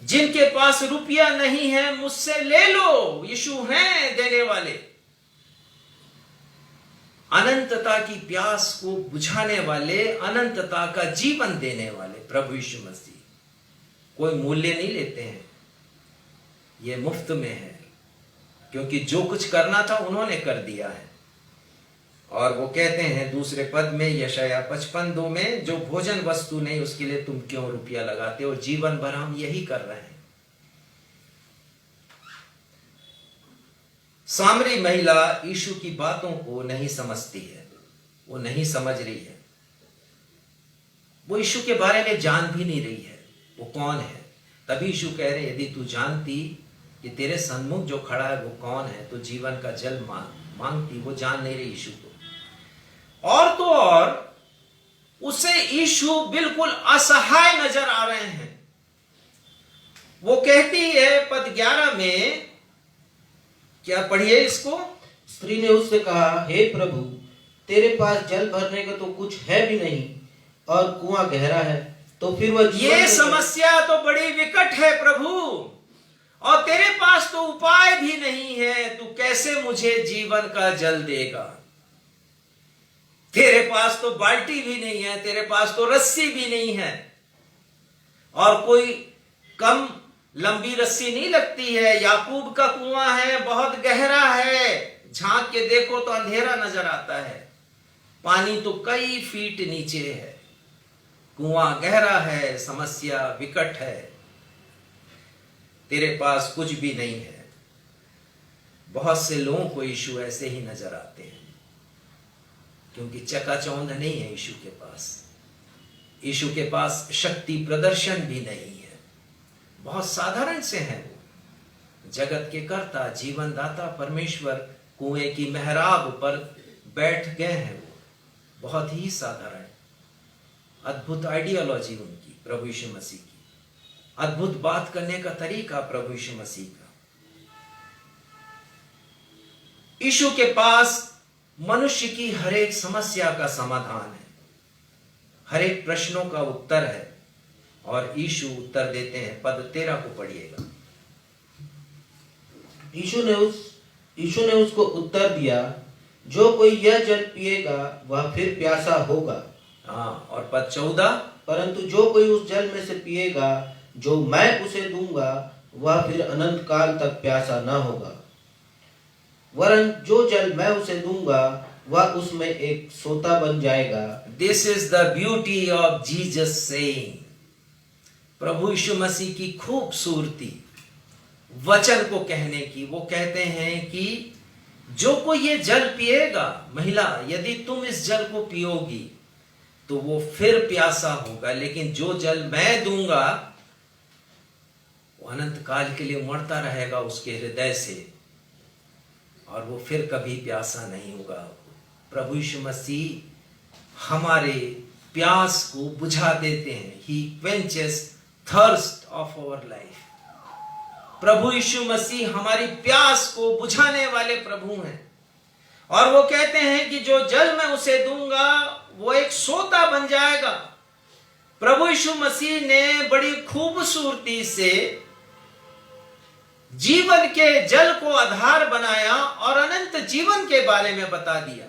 जिनके पास रुपया नहीं है मुझसे ले लो, यीशु हैं देने वाले। अनंतता की प्यास को बुझाने वाले, अनंतता का जीवन देने वाले प्रभु यीशु मसीह कोई मूल्य नहीं लेते हैं, ये मुफ्त में है, क्योंकि जो कुछ करना था उन्होंने कर दिया है। और वो कहते हैं दूसरे पद में यशाया 55:2 में, जो भोजन वस्तु नहीं उसके लिए तुम क्यों रुपया लगाते हो। जीवन भर हम यही कर रहे हैं। सामरी महिला यीशु की बातों को नहीं समझती है, वो नहीं समझ रही है, वो यीशु के बारे में जान भी नहीं रही है वो कौन है। तभी यीशु कह रहे यदि तू जानती कि तेरे सन्मुख जो खड़ा है वो कौन है तो जीवन का जल मांगती। वो जान नहीं रही यीशु को। और तो और उसे यीशु बिल्कुल असहाय नजर आ रहे हैं। वो कहती है पद 11 में, क्या पढ़िए इसको। स्त्री ने उससे कहा, हे प्रभु, तेरे पास जल भरने का तो कुछ है भी नहीं और कुआं गहरा है, तो फिर वह ये समस्या तो बड़ी विकट है प्रभु, और तेरे पास तो उपाय भी नहीं है, तू कैसे मुझे जीवन का जल देगा। तेरे पास तो बाल्टी भी नहीं है, तेरे पास तो रस्सी भी नहीं है, और कोई कम लंबी रस्सी नहीं लगती है। याकूब का कुआं है, बहुत गहरा है, झांक के देखो तो अंधेरा नजर आता है, पानी तो कई फीट नीचे है, कुआं गहरा है, समस्या विकट है, तेरे पास कुछ भी नहीं है। बहुत से लोगों को यीशु ऐसे ही नजर आते हैं, क्योंकि चकाचौंध नहीं है यीशु के पास। यीशु के पास शक्ति प्रदर्शन भी नहीं है, बहुत साधारण से हैं वो। जगत के कर्ता, जीवन दाता परमेश्वर कुएं की मेहराब पर बैठ गए हैं वो, बहुत ही साधारण। अद्भुत आइडियोलॉजी उनकी प्रभु यीशु मसीह की, अद्भुत बात करने का तरीका प्रभु यीशु मसीह का। यीशु के पास मनुष्य की हर एक समस्या का समाधान है, हर एक प्रश्नों का उत्तर है, और यीशु उत्तर देते हैं। पद 13 को पढ़िएगा। यीशु ने उसको उत्तर दिया, जो कोई यह जल पिएगा वह फिर प्यासा होगा। हाँ, और पद 14, परंतु जो कोई उस जल में से पिएगा जो मैं उसे दूंगा वह फिर अनंत काल तक प्यासा न होगा, वरन जो जल मैं उसे दूंगा वह उसमें एक सोता बन जाएगा। This is the beauty of Jesus saying. प्रभु यीशु मसीह की खूबसूरती वचन को कहने की। वो कहते हैं कि जो कोई ये जल पिएगा, महिला यदि तुम इस जल को पियोगी तो वो फिर प्यासा होगा, लेकिन जो जल मैं दूंगा वो अनंत काल के लिए उमड़ता रहेगा उसके हृदय से, और वो फिर कभी प्यासा नहीं होगा। प्रभु यीशु मसीह हमारे प्यास को बुझा देते हैं। He quenches thirst of our life। प्रभु यीशु मसीह हमारी प्यास को बुझाने वाले प्रभु हैं, और वो कहते हैं कि जो जल मैं उसे दूंगा वो एक सोता बन जाएगा। प्रभु यीशु मसीह ने बड़ी खूबसूरती से जीवन के जल को आधार बनाया और अनंत जीवन के बारे में बता दिया।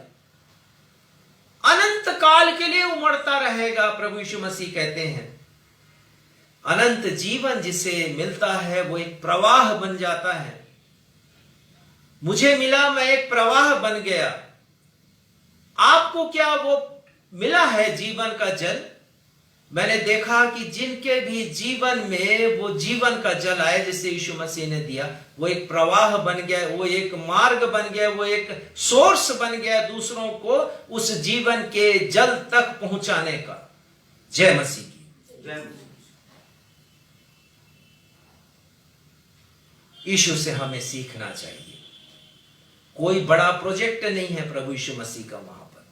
अनंत काल के लिए उमड़ता रहेगा। प्रभु यीशु मसीह कहते हैं अनंत जीवन जिसे मिलता है वो एक प्रवाह बन जाता है। मुझे मिला, मैं एक प्रवाह बन गया। आपको क्या वो मिला है जीवन का जल? मैंने देखा कि जिनके भी जीवन में वो जीवन का जल आए जिसे यीशु मसीह ने दिया, वो एक प्रवाह बन गया, वो एक मार्ग बन गया, वो एक सोर्स बन गया दूसरों को उस जीवन के जल तक पहुंचाने का। जय मसीह की। जय। यीशु से हमें सीखना चाहिए। कोई बड़ा प्रोजेक्ट नहीं है प्रभु यीशु मसीह का वहां पर,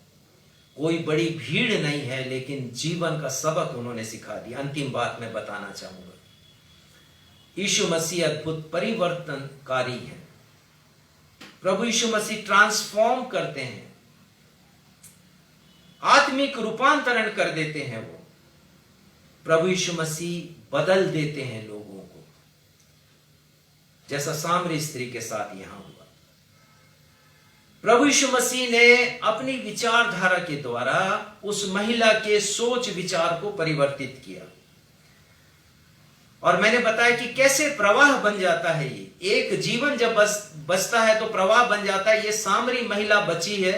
कोई बड़ी भीड़ नहीं है, लेकिन जीवन का सबक उन्होंने सिखा दिया। अंतिम बात मैं बताना चाहूंगा, यीशु मसीह अद्भुत परिवर्तनकारी है। प्रभु यीशु मसीह ट्रांसफॉर्म करते हैं। आत्मिक रूपांतरण कर देते हैं। वो प्रभु यीशु मसीह बदल देते हैं लोगों को, जैसा सामरी स्त्री के साथ यहां हुआ। प्रभु यीशु मसीह ने अपनी विचारधारा के द्वारा उस महिला के सोच विचार को परिवर्तित किया, और मैंने बताया कि कैसे प्रवाह बन जाता है। ये एक जीवन जब बचता है तो प्रवाह बन जाता है। ये सामरी महिला बची है,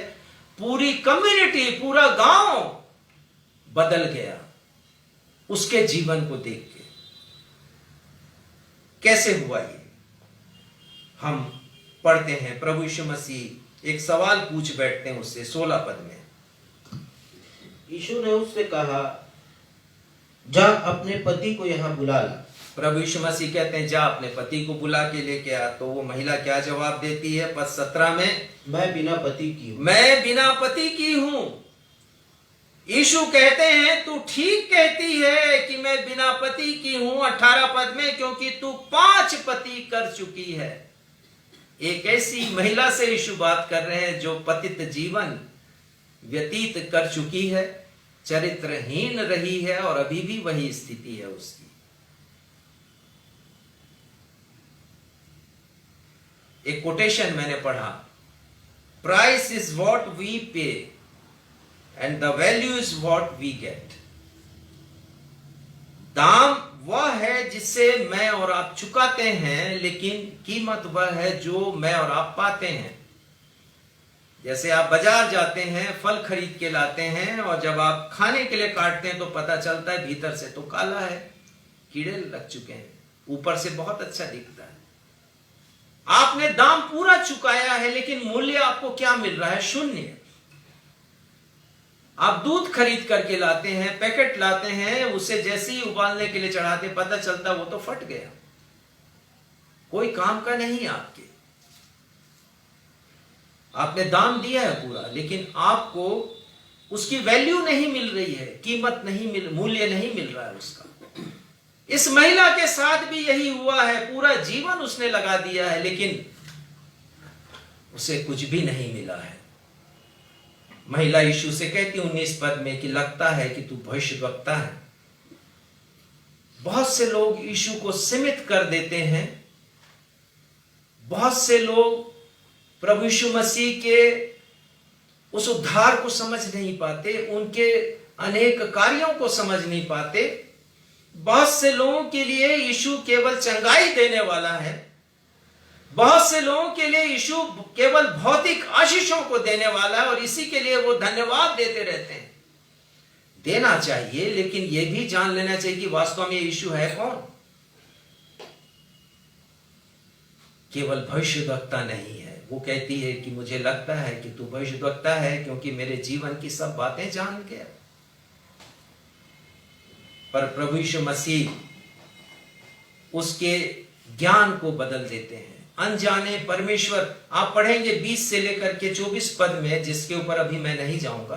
पूरी कम्युनिटी, पूरा गांव बदल गया उसके जीवन को देख के। कैसे हुआ ये? हम पढ़ते हैं, प्रभु यीशु मसीह एक सवाल पूछ बैठते हैं उससे 16 पद में। यीशु ने उससे कहा, जा अपने पति को यहाँ बुला ला। प्रभु यीशु मसीह कहते हैं, जा अपने पति को बुला के लेके आ। तो वो महिला क्या जवाब देती है? पद 17 में, मैं बिना पति की हूं। मैं बिना पति की हूं। यीशु कहते हैं, तू ठीक कहती है कि मैं बिना पति की हूं 18 पद में, क्योंकि तू 5 पति कर चुकी है। एक ऐसी महिला से यीशु बात कर रहे हैं जो पतित जीवन व्यतीत कर चुकी है, चरित्रहीन रही है, और अभी भी वही स्थिति है उसकी। एक कोटेशन मैंने पढ़ा, price is what we pay and the value is what we get. दाम वह है जिसे मैं और आप चुकाते हैं, लेकिन कीमत वह है जो मैं और आप पाते हैं। जैसे आप बाजार जाते हैं, फल खरीद के लाते हैं, और जब आप खाने के लिए काटते हैं तो पता चलता है भीतर से तो काला है, कीड़े लग चुके हैं, ऊपर से बहुत अच्छा दिखता है। आपने दाम पूरा चुकाया है, लेकिन मूल्य आपको क्या मिल रहा है? शून्य। आप दूध खरीद करके लाते हैं, पैकेट लाते हैं, उसे जैसे ही उबालने के लिए चढ़ाते पता चलता वो तो फट गया, कोई काम का नहीं आपके। आपने दाम दिया है पूरा, लेकिन आपको उसकी वैल्यू नहीं मिल रही है, कीमत नहीं मूल्य नहीं मिल रहा है उसका। इस महिला के साथ भी यही हुआ है, पूरा जीवन उसने लगा दिया है, लेकिन उसे कुछ भी नहीं मिला है। महिला यीशु से कहती 19 पद में कि लगता है कि तू भविष्यवक्ता है। बहुत से लोग यीशु को सीमित कर देते हैं, बहुत से लोग प्रभु यीशु मसीह के उस उद्धार को समझ नहीं पाते, उनके अनेक कार्यों को समझ नहीं पाते। बहुत से लोगों के लिए यीशु केवल चंगाई देने वाला है, बहुत से लोगों के लिए यीशु केवल भौतिक आशीषों को देने वाला है, और इसी के लिए वो धन्यवाद देते रहते हैं। देना चाहिए, लेकिन यह भी जान लेना चाहिए कि वास्तव में यीशु है कौन। केवल भविष्यवक्ता नहीं है। वो कहती है कि मुझे लगता है कि तू भविष्यवक्ता है, क्योंकि मेरे जीवन की सब बातें जान गया। पर प्रभु यीशु मसीह उसके ज्ञान को बदल देते हैं। अनजाने परमेश्वर, आप पढ़ेंगे 20 से लेकर के 24 पद में, जिसके ऊपर अभी मैं नहीं जाऊंगा,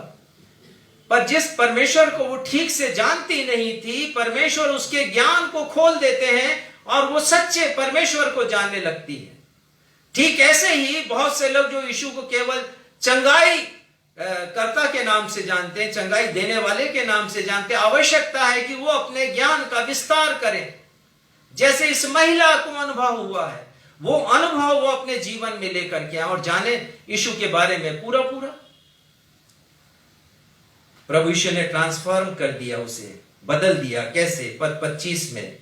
पर जिस परमेश्वर को वो ठीक से जानती नहीं थी, परमेश्वर उसके ज्ञान को खोल देते हैं और वो सच्चे परमेश्वर को जानने लगती है। ठीक ऐसे ही बहुत से लोग जो यीशु को केवल चंगाई कर्ता के नाम से जानते हैं, चंगाई देने वाले के नाम से जानते हैं, आवश्यकता है कि वो अपने ज्ञान का विस्तार करें। जैसे इस महिला को अनुभव हुआ है, वो अनुभव वो अपने जीवन में लेकर के आए और जाने यीशु के बारे में पूरा पूरा। प्रभु यीशु ने ट्रांसफॉर्म कर दिया, उसे बदल दिया। कैसे? पद 25 में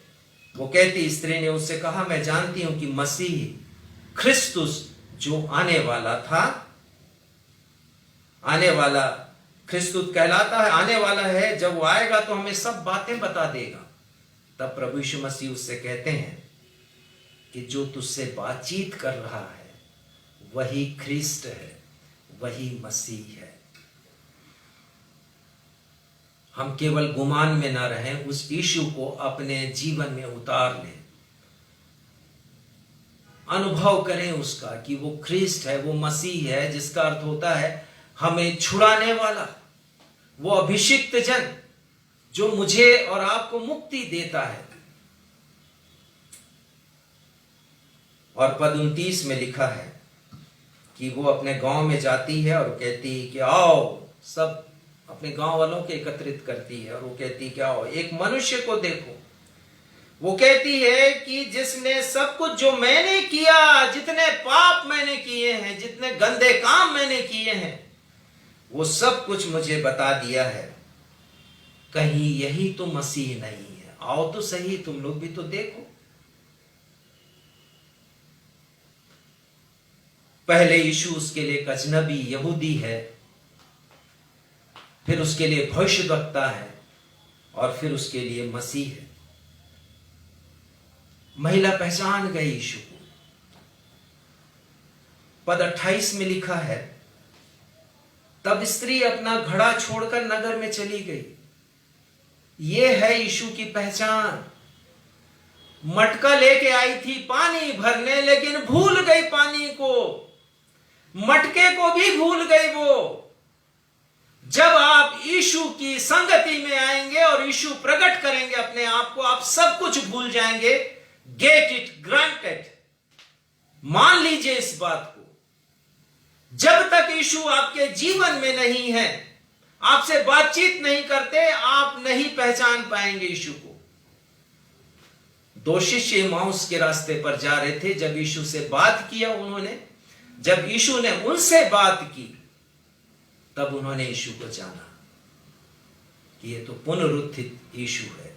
वो कहती, स्त्री ने उससे कहा, मैं जानती हूं कि मसीह क्रिस्तुस जो आने वाला था, आने वाला क्रिस्तुस कहलाता है, आने वाला है, जब वो आएगा तो हमें सब बातें बता देगा। तब प्रभु यीशु मसीह उससे कहते हैं कि जो तुझसे बातचीत कर रहा है वही ख्रिस्त है, वही मसीह है। हम केवल गुमान में ना रहें, उस यीशु को अपने जीवन में उतार लें, अनुभव करें उसका कि वो ख्रिस्त है, वो मसीह है, जिसका अर्थ होता है हमें छुड़ाने वाला, वो अभिषिक्त जन जो मुझे और आपको मुक्ति देता है। और पद 29 में लिखा है कि वो अपने गांव में जाती है और कहती है कि आओ सब अपने गांव वालों को एकत्रित करती है और वो कहती क्या हो, एक मनुष्य को देखो। वो कहती है कि जिसने सब कुछ जो मैंने किया, जितने पाप मैंने किए हैं, जितने गंदे काम मैंने किए हैं, वो सब कुछ मुझे बता दिया है। कहीं यही तो मसीह नहीं है? आओ तो सही, तुम लोग भी तो देखो। पहले यीशु उसके लिए एक अजनबी यहूदी है, फिर उसके लिए भविष्यवक्ता है, और फिर उसके लिए मसीह है। महिला पहचान गई यीशु को। पद 28 में लिखा है, तब स्त्री अपना घड़ा छोड़कर नगर में चली गई। यह है यीशु की पहचान। मटका लेके आई थी पानी भरने, लेकिन भूल गई पानी को, मटके को भी भूल गई वो। जब आप यीशु की संगति में आएंगे और यीशु प्रकट करेंगे अपने आप को, आप सब कुछ भूल जाएंगे। गेट इट ग्रांटेड, मान लीजिए इस बात को। जब तक यीशु आपके जीवन में नहीं है, आपसे बातचीत नहीं करते, आप नहीं पहचान पाएंगे यीशु को। दो शिष्य एमाउस के रास्ते पर जा रहे थे। जब यीशु से बात किया उन्होंने, जब यीशु ने उनसे बात की, तब उन्होंने यीशु को जाना कि ये तो पुनरुत्थित यीशु है,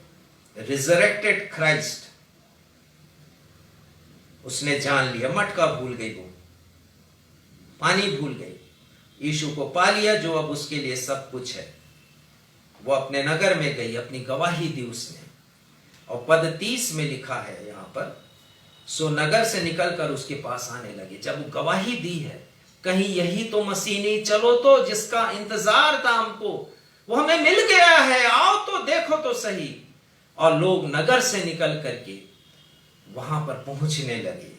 रिजरेक्टेड क्राइस्ट। उसने जान लिया। मटका भूल गई वो, पानी भूल गई, यीशु को पा लिया जो अब उसके लिए सब कुछ है। वो अपने नगर में गई, अपनी गवाही दी उसने। और पद 30 में लिखा है यहां पर, सो नगर से निकलकर उसके पास आने लगे। जब वो गवाही दी है, कहीं यही तो मसीह नहीं, चलो तो जिसका इंतजार था हमको, वो हमें मिल गया है, आओ तो देखो तो सही। और लोग नगर से निकल करके वहां पर पहुंचने लगे।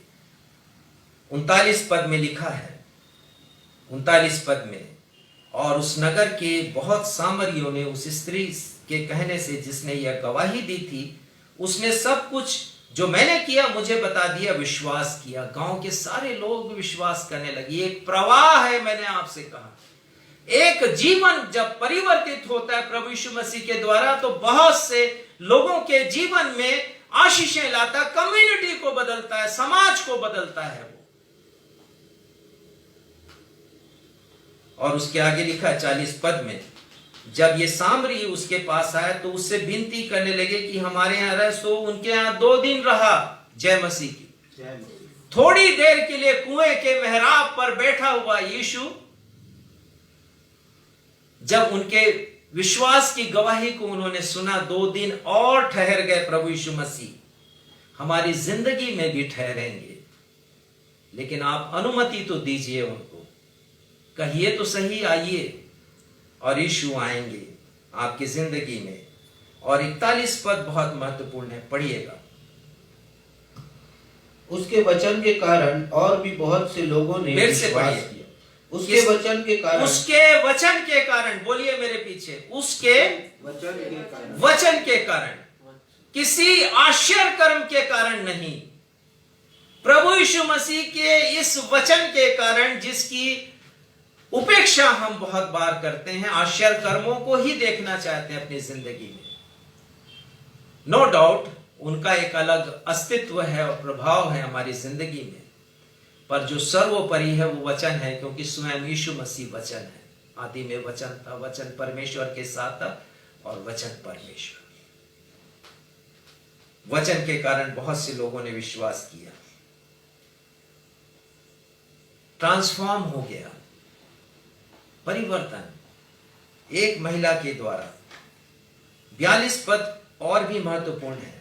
39 पद में लिखा है, 39 पद में, और उस नगर के बहुत सामरियों ने उस स्त्री के कहने से, जिसने यह गवाही दी थी, उसने सब कुछ जो मैंने किया मुझे बता दिया, विश्वास किया। गांव के सारे लोग विश्वास करने लगे। एक प्रवाह है, मैंने आपसे कहा, एक जीवन जब परिवर्तित होता है प्रभु यीशु मसीह के द्वारा, तो बहुत से लोगों के जीवन में आशीषें लाता, कम्युनिटी को बदलता है, समाज को बदलता है वो। और उसके आगे लिखा है 40 पद में, जब ये सामरी उसके पास आया तो उससे विनती करने लगे कि हमारे यहां रह। सो उनके यहां 2 दिन रहा। जय मसीह की। थोड़ी देर के लिए कुएं के मेहराब पर बैठा हुआ यीशु, जब उनके विश्वास की गवाही को उन्होंने सुना, 2 दिन और ठहर गए प्रभु यीशु मसीह। हमारी जिंदगी में भी ठहरेंगे, लेकिन आप अनुमति तो दीजिए उनको, कहिए तो सही आइए, और यीशु आएंगे आपकी जिंदगी में। और 41 पद बहुत महत्वपूर्ण है, पढ़िएगा। उसके वचन के कारण और भी बहुत से लोगों ने विश्वास किया। उसके वचन के कारण, उसके वचन के कारण, बोलिए मेरे पीछे, उसके वचन के कारण, किसी आश्चर्य कर्म के कारण नहीं, प्रभु यीशु मसीह के इस वचन के कारण, जिसकी उपेक्षा हम बहुत बार करते हैं, आश्चर्य कर्मों को ही देखना चाहते हैं अपनी जिंदगी में। नो डाउट उनका एक अलग अस्तित्व है और प्रभाव है हमारी जिंदगी में, पर जो सर्वोपरि है वो वचन है, क्योंकि स्वयं यीशु मसीह वचन है। आदि में वचन था, वचन परमेश्वर के साथ था, और वचन परमेश्वर। वचन के कारण बहुत से लोगों ने विश्वास किया, ट्रांसफॉर्म हो गया, परिवर्तन एक महिला के द्वारा। 42 पद और भी महत्वपूर्ण है।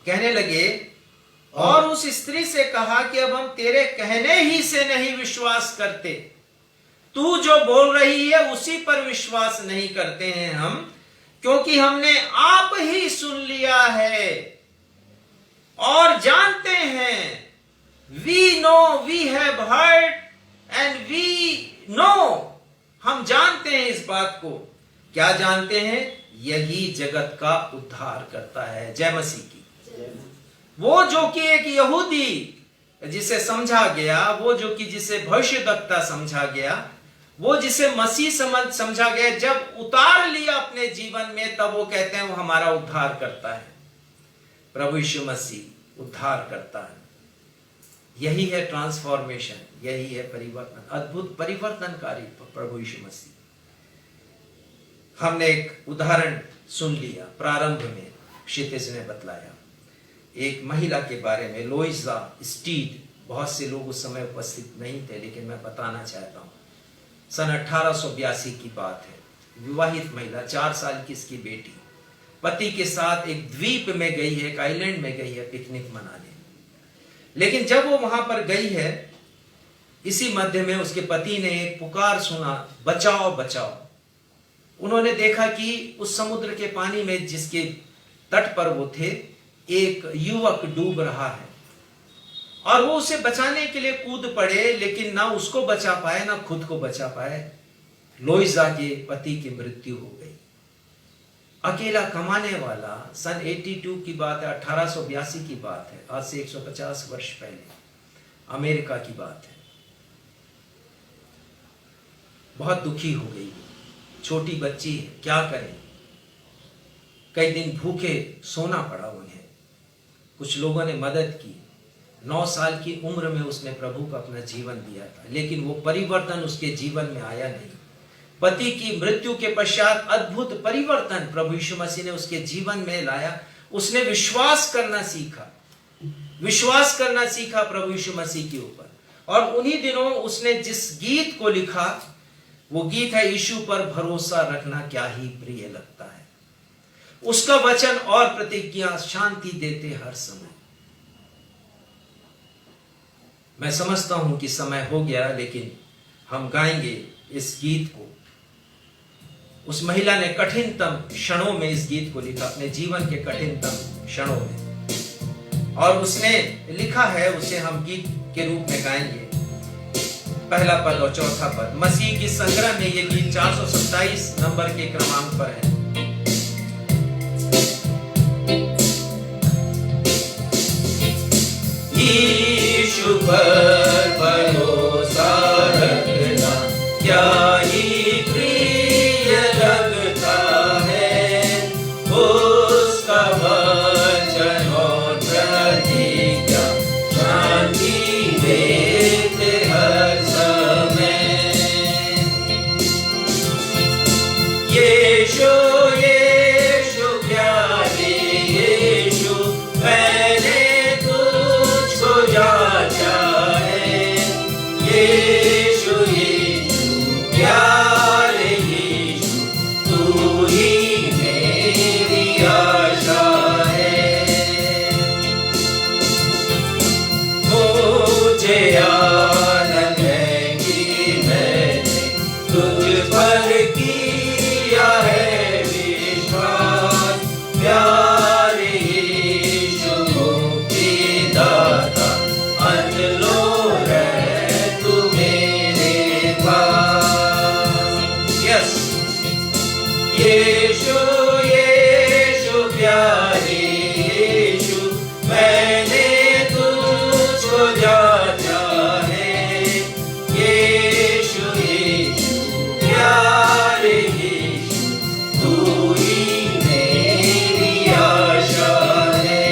कहने लगे, और उस स्त्री से कहा कि अब हम तेरे कहने ही से नहीं विश्वास करते, तू जो बोल रही है उसी पर विश्वास नहीं करते हैं हम, क्योंकि हमने आप ही सुन लिया है और जानते हैं। We know, we have heard and we know, हम जानते हैं इस बात को। क्या जानते हैं? यही जगत का उद्धार करता है। जय मसीह की। वो जो कि एक यहूदी जिसे समझा गया, वो जो कि जिसे भविष्यवक्ता समझा गया, वो जिसे मसीह समझा गया, जब उतार लिया अपने जीवन में, तब वो कहते हैं वो हमारा उद्धार करता है। प्रभु यीशु मसीह उद्धार करता है। यही है ट्रांसफॉर्मेशन, यही है परिवर्तन, अद्भुत परिवर्तनकारी प्रभु यीशु मसीह। हमने एक उदाहरण सुन लिया प्रारंभ में, क्षितिज ने बतलाया एक महिला के बारे में, लोइजा स्टीड। बहुत से लोग उस समय उपस्थित नहीं थे, लेकिन मैं बताना चाहता हूं। सन 1882 की बात है। विवाहित महिला, 4 साल की इसकी बेटी, पति के साथ एक द्वीप में गई है, एक आइलैंड में गई है पिकनिक मनाने। लेकिन जब वो वहां पर गई है, इसी मध्य में उसके पति ने एक पुकार सुना, बचाओ बचाओ। उन्होंने देखा कि उस समुद्र के पानी में जिसके तट पर वो थे, एक युवक डूब रहा है और वो उसे बचाने के लिए कूद पड़े, लेकिन ना उसको बचा पाए ना खुद को बचा पाए। लोइजा के पति की मृत्यु हो गई। अकेला कमाने वाला, सन 82 की बात है, 1882 की बात है, आज से 150 वर्ष पहले, अमेरिका की बात है। बहुत दुखी हो गई, छोटी बच्ची है, क्या करें। कई दिन भूखे सोना पड़ा उन्हें। कुछ लोगों ने मदद की। 9 साल की उम्र में उसने प्रभु को अपना जीवन दिया था, लेकिन वो परिवर्तन उसके जीवन में आया नहीं। पति की मृत्यु के पश्चात अद्भुत परिवर्तन प्रभु यीशु मसीह ने उसके जीवन में लाया। उसने विश्वास करना सीखा, विश्वास करना सीखा प्रभु यीशु मसीह के ऊपर। और उन्हीं दिनों उसने जिस गीत को लिखा, वो गीत है, यीशु पर भरोसा रखना क्या ही प्रिय लगता है। उसका वचन और प्रतिज्ञा शांति देते हर समय। मैं समझता हूं कि समय हो गया, लेकिन हम गाएंगे इस गीत को। उस महिला ने कठिनतम क्षणों में इस गीत को लिखा, अपने जीवन के कठिनतम क्षणों में, और उसने लिखा है, उसे हम गीत के रूप में गाएंगे। पहला पद और चौथा पद। मसीह की संग्रह में ये गीत 427 नंबर के क्रमांक पर है। यीशु पर भरोसा रखना क्या ही प्रिय लगता है, उसका वचन और प्रतिज्ञा शांति देते हर समय। यीशु यीशु प्यारे यीशु, मैंने तुझको जाचा है। यीशु यीशु प्यारे यीशु, तू ही मेरी आशा है। मुझे आनंद है कि मैंने तुझ पर किया है विश्वास। प्यारे यीशु मुक्तिदाता, अनलोर है तू मेरे पास। यस, यीशु यीशु प्यारे यीशु, मैंने तुझको जाचा है। यीशु यीशु प्यारे यीशु, तू ही मेरी आशा है।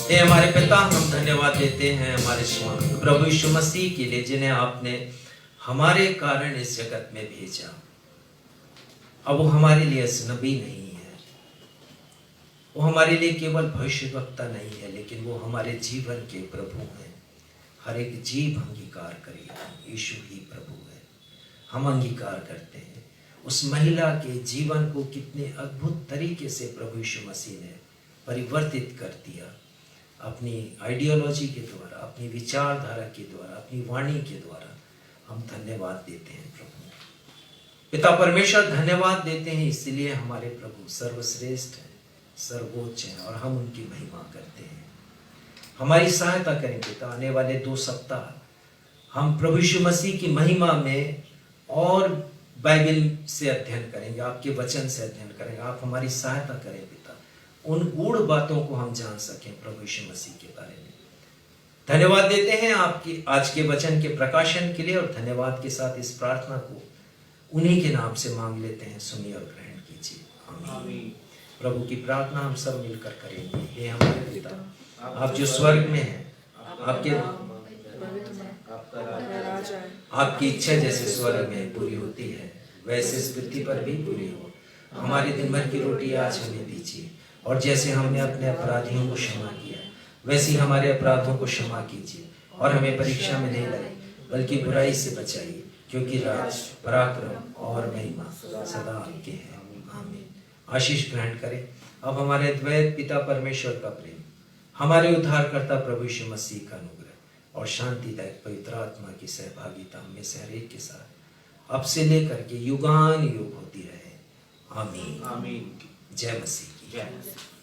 हे हमारे पिता, हम धन्यवाद देते हैं हमारे स्वामी प्रभु यीशु मसीह के लिए, जिन्हें आपने हमारे कारण इस जगत में भेजा। अब वो हमारे लिए अजनबी नहीं है, वो हमारे लिए केवल भविष्यवक्ता नहीं है, लेकिन वो हमारे जीवन के प्रभु हैं। हर एक जीव अंगीकार करेगा यीशु ही प्रभु है। हम अंगीकार करते हैं। उस महिला के जीवन को कितने अद्भुत तरीके से प्रभु यीशु मसीह ने परिवर्तित कर दिया, अपनी आइडियोलॉजी के द्वारा, अपनी विचारधारा के द्वारा, अपनी वाणी के द्वारा। हम धन्यवाद देते हैं प्रभु। पिता परमेश्वर, धन्यवाद देते हैं इसलिए हमारे प्रभु सर्वश्रेष्ठ हैं, सर्वोच्च हैं, और हम उनकी महिमा करते हैं। हमारी सहायता करें पिता, आने वाले 2 सप्ताह हम प्रभु यीशु मसीह की महिमा में और बाइबल से अध्ययन करेंगे, आपके वचन से अध्ययन करेंगे। आप हमारी सहायता करें पिता, उन गूढ़ बातों को हम जान सकें प्रभु यीशु मसीह के बारे में। धन्यवाद देते हैं आपकी आज के वचन के प्रकाशन के लिए, और धन्यवाद के साथ इस प्रार्थना को उन्हीं के नाम से मांग लेते हैं। सुनिए और ग्रहण कीजिए। आमीन। प्रभु की प्रार्थना हम सब मिलकर करेंगे। हे हमारे पिता, आप जो स्वर्ग में हैं, आपकी इच्छा जैसे स्वर्ग में पूरी होती है वैसे इस पृथ्वी पर भी पूरी हो। हमारी दिन भर की रोटी आज हमें दीजिए, और जैसे हमने अपने अपराधियों को क्षमा किया वैसे ही हमारे अपराधों को क्षमा कीजिए, और हमें परीक्षा में नहीं लाए बल्कि बुराई से बचाइए, क्योंकि राज, पराक्रम और महिमा सदा आपके हैं। आमीन। आशीष ग्रहण करें। अब हमारे द्वैत पिता परमेश्वर का प्रेम, हमारे उद्धारकर्ता प्रभु यीशु मसीह का अनुग्रह और शांतिदायक पवित्र आत्मा की सहभागिता में से हरेक के साथ अब से लेकर के युगान युग होती रहे। आमीन। आमीन। जय मसीह की। जय।